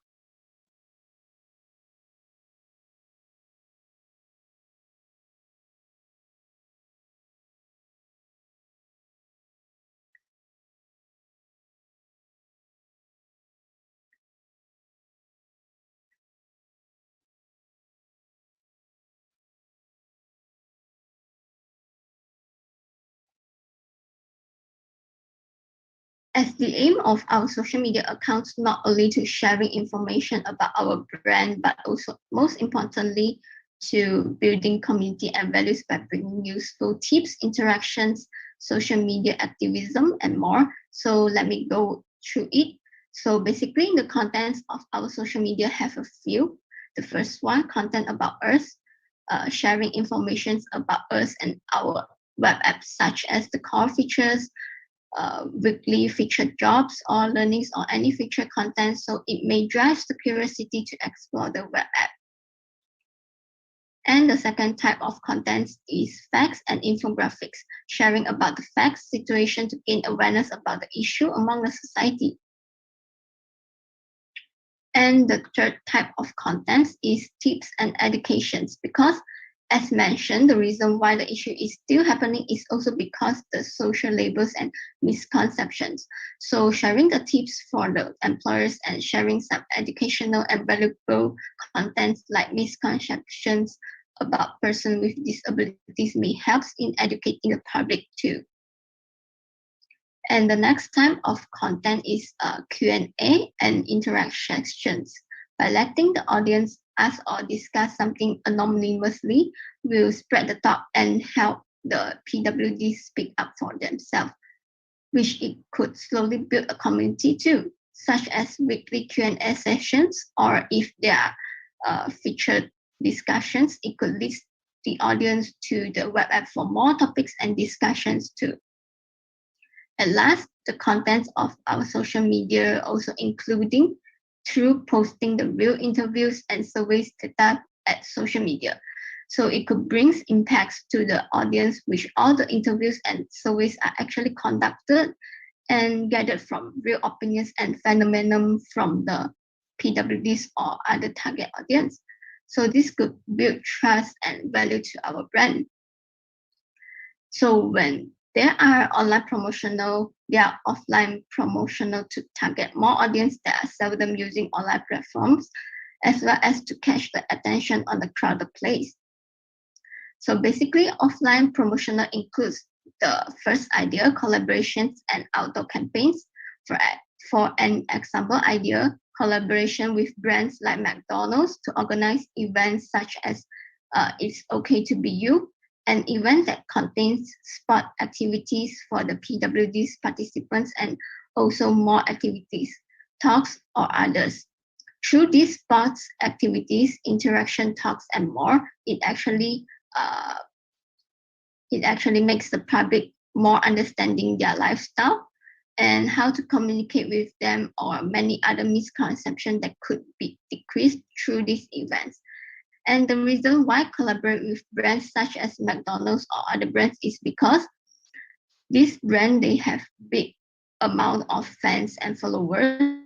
As the aim of our social media accounts, not only to sharing information about our brand, but also most importantly, to building community and values by bringing useful tips, interactions, social media activism, and more. So let me go through it. So basically, the contents of our social media have a few. The first one, content about us, sharing information about us and our web apps, such as the core features, weekly featured jobs or learnings or any featured content, so it may drive the curiosity to explore the web app. And the second type of content is facts and infographics, sharing about the facts, situation to gain awareness about the issue among the society. And the third type of content is tips and educations, because as mentioned, the reason why the issue is still happening is also because the social labels and misconceptions. So sharing the tips for the employers and sharing some educational and valuable contents like misconceptions about persons with disabilities may help in educating the public too. And the next type of content is Q&A and interactions. By letting the audience ask or discuss something anonymously, will spread the thought and help the PWDs speak up for themselves, which it could slowly build a community too, such as weekly Q&A sessions, or if there are featured discussions, it could lead the audience to the web app for more topics and discussions too. And last, the contents of our social media also including through posting the real interviews and surveys data at social media. So it could bring impacts to the audience, which all the interviews and surveys are actually conducted and gathered from real opinions and phenomenon from the PWDs or other target audience. So this could build trust and value to our brand. So when there are online promotional, there are offline promotional to target more audience that are seldom using online platforms, as well as to catch the attention on the crowded place. So basically, offline promotional includes the first idea, collaborations and outdoor campaigns. For an example idea, collaboration with brands like McDonald's to organize events such as It's Okay to Be You, an event that contains sport activities for the PWD's participants and also more activities, talks or others. Through these sports activities, interaction, talks, and more, it actually makes the public more understanding their lifestyle. and how to communicate with them, or many other misconceptions that could be decreased through these events. And the reason why collaborate with brands such as McDonald's or other brands is because these brands, they have big amount of fans and followers.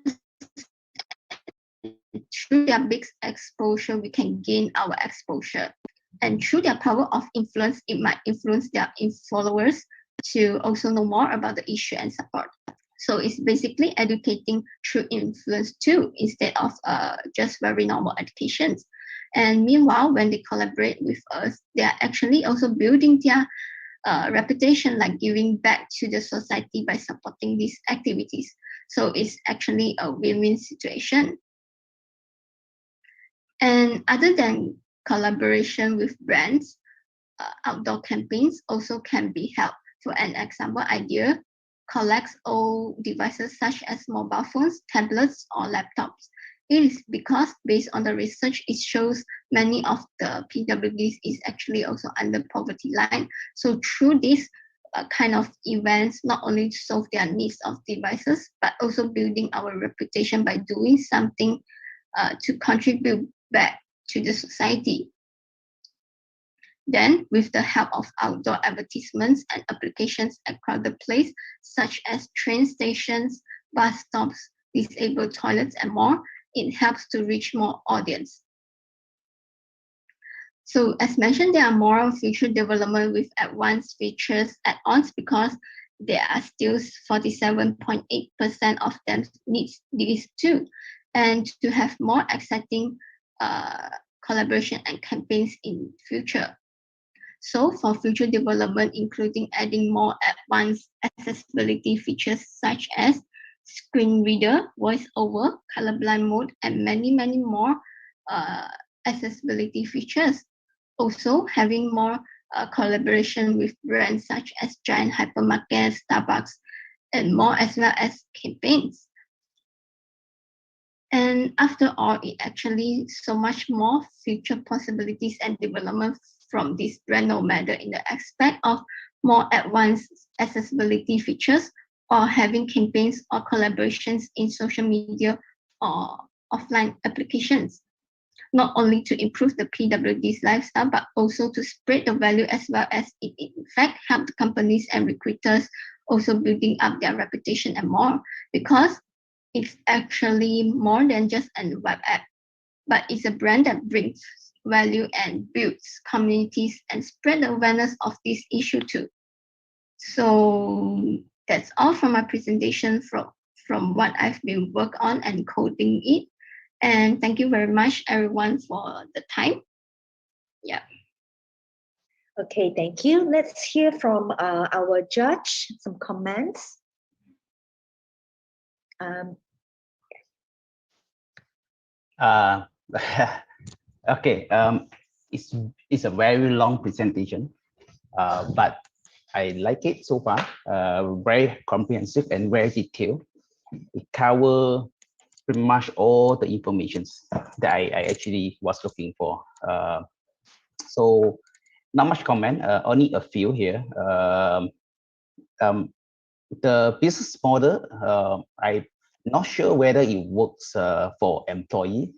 Through their big exposure, we can gain our exposure. And through their power of influence, it might influence their followers to also know more about the issue and support. So it's basically educating through influence too, instead of just very normal educations. And meanwhile, when they collaborate with us, they are actually also building their reputation, like giving back to the society by supporting these activities. So it's actually a win-win situation. And other than collaboration with brands, outdoor campaigns also can be held. For an example, idea collects all devices such as mobile phones, tablets, or laptops. It is because based on the research, it shows many of the PWDs is actually also under poverty line. So through this kind of events, not only solve their needs of devices, but also building our reputation by doing something to contribute back to the society. Then, with the help of outdoor advertisements and applications across the place, such as train stations, bus stops, disabled toilets, and more, it helps to reach more audience. So as mentioned, there are more future development with advanced features add-ons because there are still 47.8% of them needs these too. And to have more exciting collaboration and campaigns in future. So for future development, including adding more advanced accessibility features such as screen reader, voice over, colorblind mode, and many more accessibility features. Also having more collaboration with brands such as giant hypermarkets, Starbucks, and more, as well as campaigns. And after all, it actually so much more future possibilities and development from this brand, no matter in the aspect of more advanced accessibility features, or having campaigns or collaborations in social media or offline applications, not only to improve the PWD's lifestyle, but also to spread the value, as well as it in fact help the companies and recruiters also building up their reputation and more, because it's actually more than just a web app, but it's a brand that brings value and builds communities and spread the awareness of this issue too. So that's all from my presentation from what I've been working on and coding it. And thank you very much, everyone, for the time. Yeah. Okay, thank you. Let's hear from our judge, some comments. Okay, it's a very long presentation, but I like it so far. Very comprehensive and very detailed. It covers pretty much all the information that I actually was looking for. So not much comment, only a few here. The business model, I'm not sure whether it works for employee.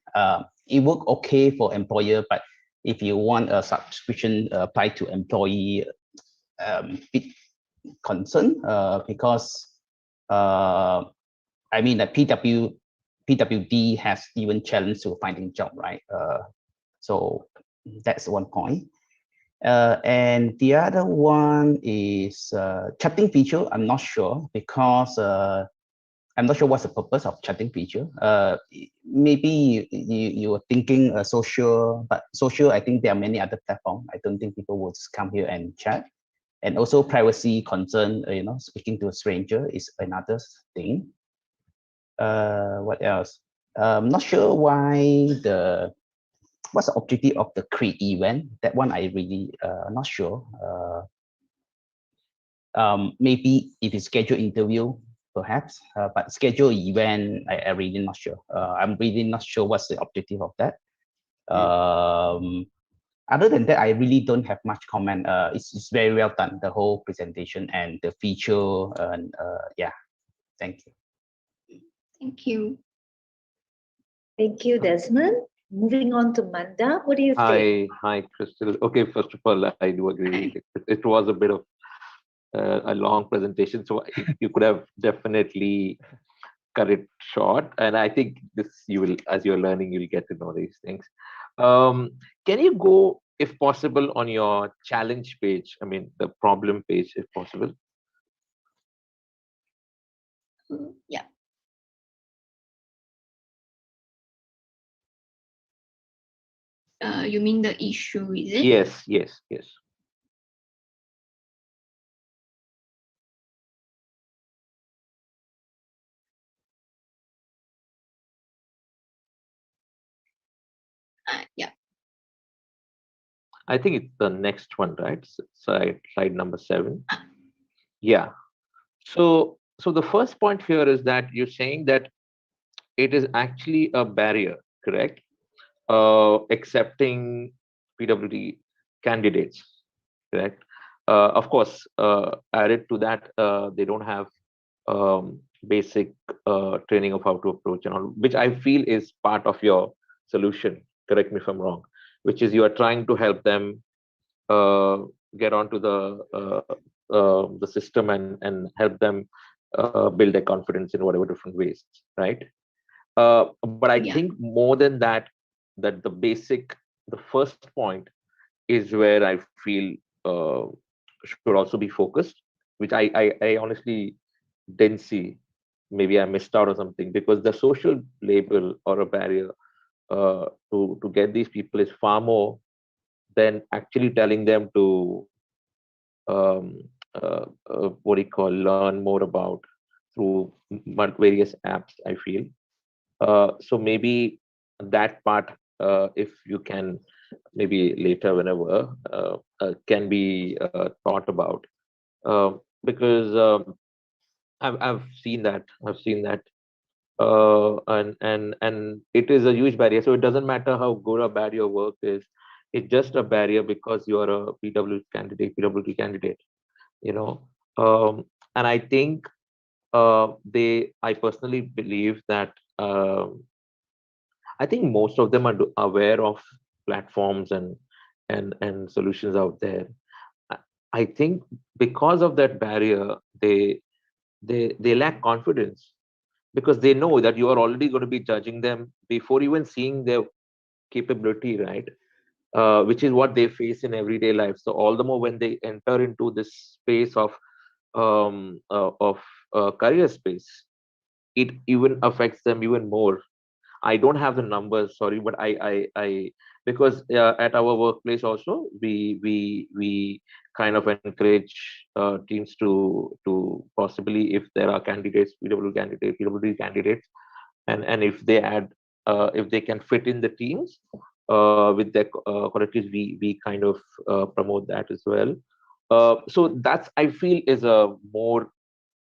It works okay for employer, but if you want a subscription applied to employee, bit concern because I mean the PWD has even challenge to finding job, right? So that's one point. And the other one is chatting feature. I'm not sure because I'm not sure what's the purpose of chatting feature. Maybe you are thinking social, but social, I think there are many other platforms. I don't think people will just come here and chat. And also privacy concern, you know, speaking to a stranger is another thing. What else? I'm not sure what's the objective of the create event. That one I really not sure. Maybe if it's scheduled interview, perhaps, but schedule event, I really not sure. I'm really not sure what's the objective of that. Other than that, I really don't have much comment. It's very well done, the whole presentation and the feature, and yeah. Thank you. Thank you. Thank you, Desmond. Moving on to Mandar, what do you think? Hi, Crystal. Okay, first of all, I do agree. It was a bit of a long presentation, so you could have definitely cut it short. And I think this you will, as you're learning, you'll get to know these things. Can you go, if possible, on your challenge page? I mean, the problem page, if possible. Yeah. You mean the issue, is it? Yes. Yeah. I think it's the next one, right? Slide number 7. Yeah. So the first point here is that you're saying that it is actually a barrier, correct? Accepting PWD candidates, correct? Of course, added to that, they don't have basic training of how to approach and all, which I feel is part of your solution. Correct me if I'm wrong. Which is you are trying to help them get onto the system and help them build their confidence in whatever different ways, right? But I think more than that, that the first point is where I feel should also be focused, which I honestly didn't see. Maybe I missed out or something, because the social label or a barrier to get these people is far more than actually telling them to what do you call, learn more about through various apps, I feel. So maybe that part, if you can, maybe later, whenever, can be thought about, because I've seen that, and it is a huge barrier. So it doesn't matter how good or bad your work is; it's just a barrier because you are a PWD candidate, you know. And I think I personally believe that. I think most of them are aware of platforms and solutions out there. I think because of that barrier, they lack confidence, because they know that you are already going to be judging them before even seeing their capability, right? Which is what they face in everyday life. So all the more when they enter into this space of career space, it even affects them even more. I don't have the numbers, sorry, but I because at our workplace also we kind of encourage teams to possibly, if there are candidates, PWD candidates, and if they if they can fit in the teams with their qualities, we kind of promote that as well. So that's, I feel, is a more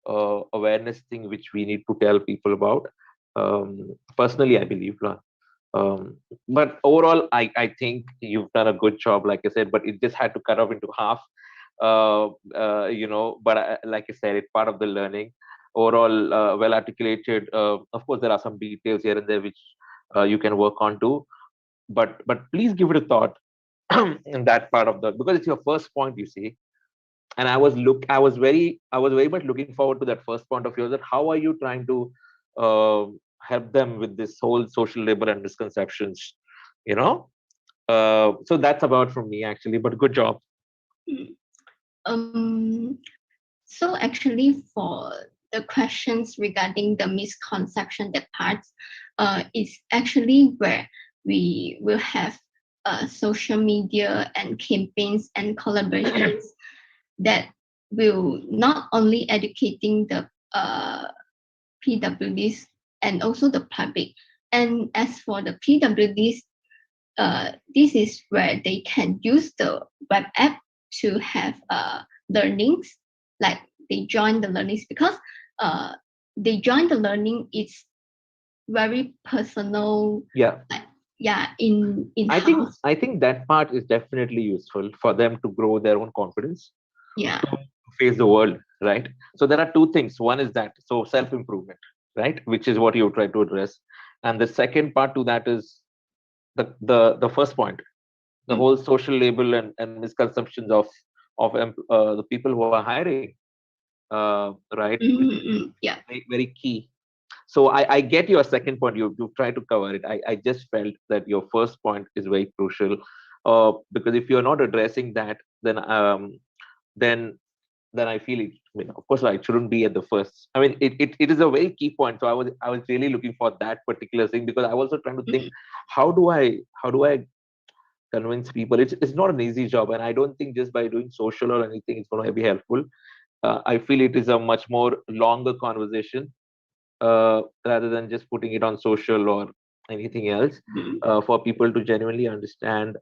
awareness thing which we need to tell people about. Personally, I believe. But overall, I think you've done a good job, like I said, but it just had to cut off into half. But like I said, it's part of the learning. Overall, well articulated. Of course, there are some details here and there which you can work on too. But please give it a thought in that part of because it's your first point, you see. And I was very much looking forward to that first point of yours, that how are you trying to help them with this whole social label and misconceptions, so that's about from me, actually, but good job. So actually, for the questions regarding the misconception, that parts is actually where we will have social media and campaigns and collaborations that will not only educating the PWDs and also the public. And as for the PWDs, this is where they can use the web app to have learnings, like they join the learnings, because they join the learning, it's very personal. Yeah. In I think that part is definitely useful for them to grow their own confidence. Yeah. To face the world. right? So there are two things. One is that, so self-improvement, right, which is what you try to address. And the second part to that is the first point, the whole social label and misconceptions of the people who are hiring, right? Yeah. Very key. So I get your second point. You try to cover it. I just felt that your first point is very crucial, because if you're not addressing that, then I feel it. I mean, of course, I shouldn't be at the first. I mean, it is a very key point. So I was really looking for that particular thing, because I was also trying to think, how do I convince people? It's not an easy job, and I don't think just by doing social or anything it's going to be helpful. I feel it is a much more longer conversation, rather than just putting it on social or anything else, for people to genuinely understand,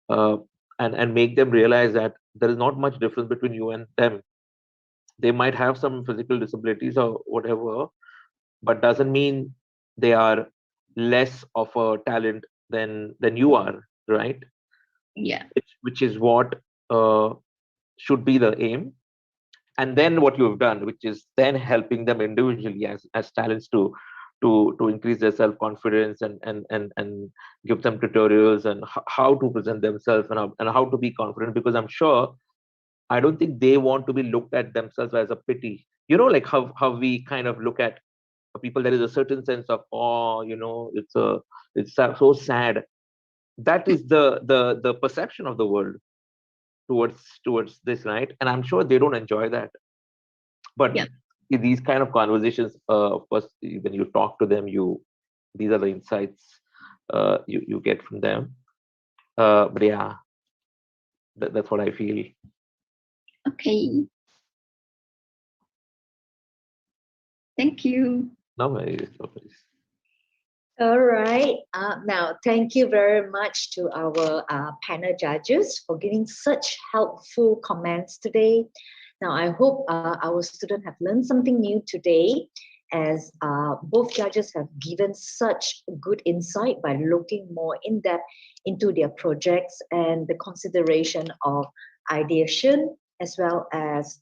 and make them realize that there is not much difference between you and them. They might have some physical disabilities or whatever, but doesn't mean they are less of a talent than you are, right? Yeah. Which is what should be the aim. And then what you have done, which is then helping them individually as talents to increase their self-confidence, and give them tutorials and how to present themselves, and how to be confident, because I'm sure, I don't think they want to be looked at themselves as a pity. Like how we kind of look at people. There is a certain sense of, oh, it's so sad. That is the perception of the world towards this, right? And I'm sure they don't enjoy that. But Yeah. in these kind of conversations, of course, when you talk to them, these are the insights you get from them. But yeah, that's what I feel. Okay. Thank you. No worries, no worries. All right. Now, thank you very much to our panel judges for giving such helpful comments today. Now, I hope our students have learned something new today, as both judges have given such good insight by looking more in depth into their projects and the consideration of ideation, as well as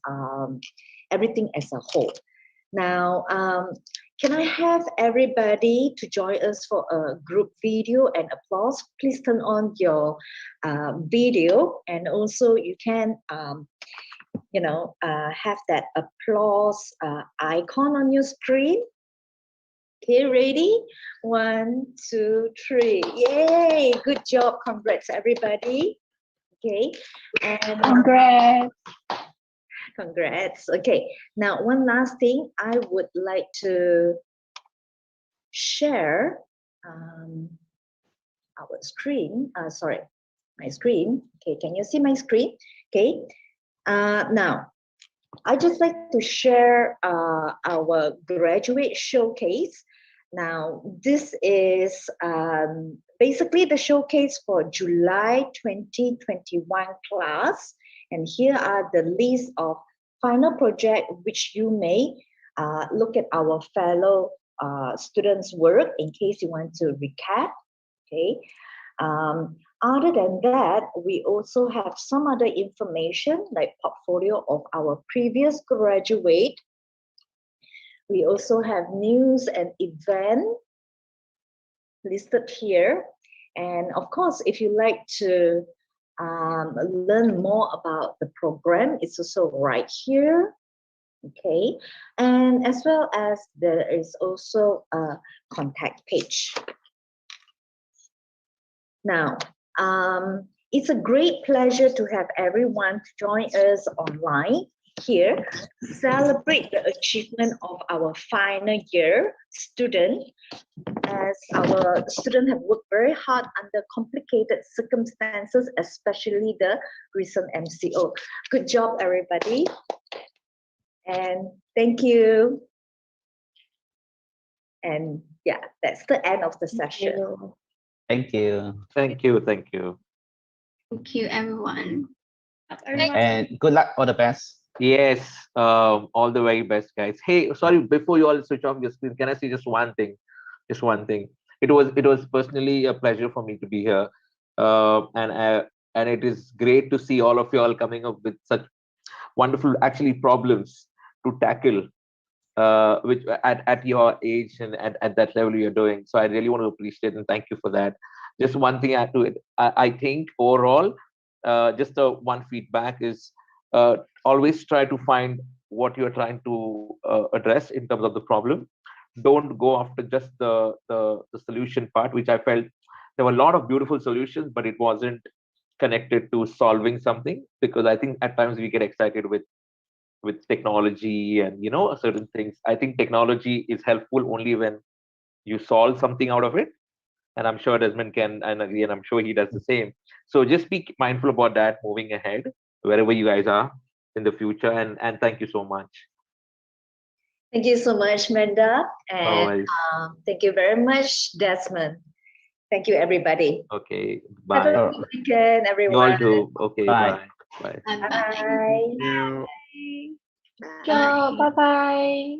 everything as a whole. Now, can I have everybody to join us for a group video and applause? Please turn on your video, and also you can, have that applause icon on your screen. Okay, ready? 1, 2, 3. Yay! Good job. Congrats, everybody. Okay, and congrats. Okay, now one last thing I would like to share our screen. Sorry, my screen. Okay, can you see my screen? Okay, now I just like to share our graduate showcase. Now, this is basically the showcase for July 2021 class. And here are the list of final project which you may look at our fellow students' work in case you want to recap. Okay. Other than that, we also have some other information like portfolio of our previous graduate. We also have news and event listed here. And of course, if you like to learn more about the program, it's also right here. Okay, and as well as there is also a contact page. Now, it's a great pleasure to have everyone join us online here to celebrate the achievement of our final year student, as our students have worked very hard under complicated circumstances, especially the recent MCO. Good job, everybody. And thank you. And yeah, that's the end of the session. Thank you. Thank you. Thank you. Thank you, everyone. And good luck. All the best. Yes, all the very best, guys. Hey, sorry, before you all switch off your screen, can I say just one thing? Just one thing. It was personally a pleasure for me to be here, and it is great to see all of you all coming up with such wonderful, actually, problems to tackle, which at your age and at that level you're doing. So I really want to appreciate and thank you for that. Just one thing add to it. I think overall, just one feedback is always try to find what you're trying to address in terms of the problem. Don't go after just the solution part, which I felt there were a lot of beautiful solutions, but it wasn't connected to solving something, because I think at times we get excited with technology and certain things. I think technology is helpful only when you solve something out of it, and I'm sure Desmond can, and again I'm sure he does the same. So just be mindful about that moving ahead wherever you guys are in the future, and thank you so much. Thank you so much, Mandar, and Always. thank you very much, Desmond. Thank you, everybody. Okay, Have a bye. good weekend, You everyone. all too. Okay, Bye. bye. Bye. Bye. Bye bye.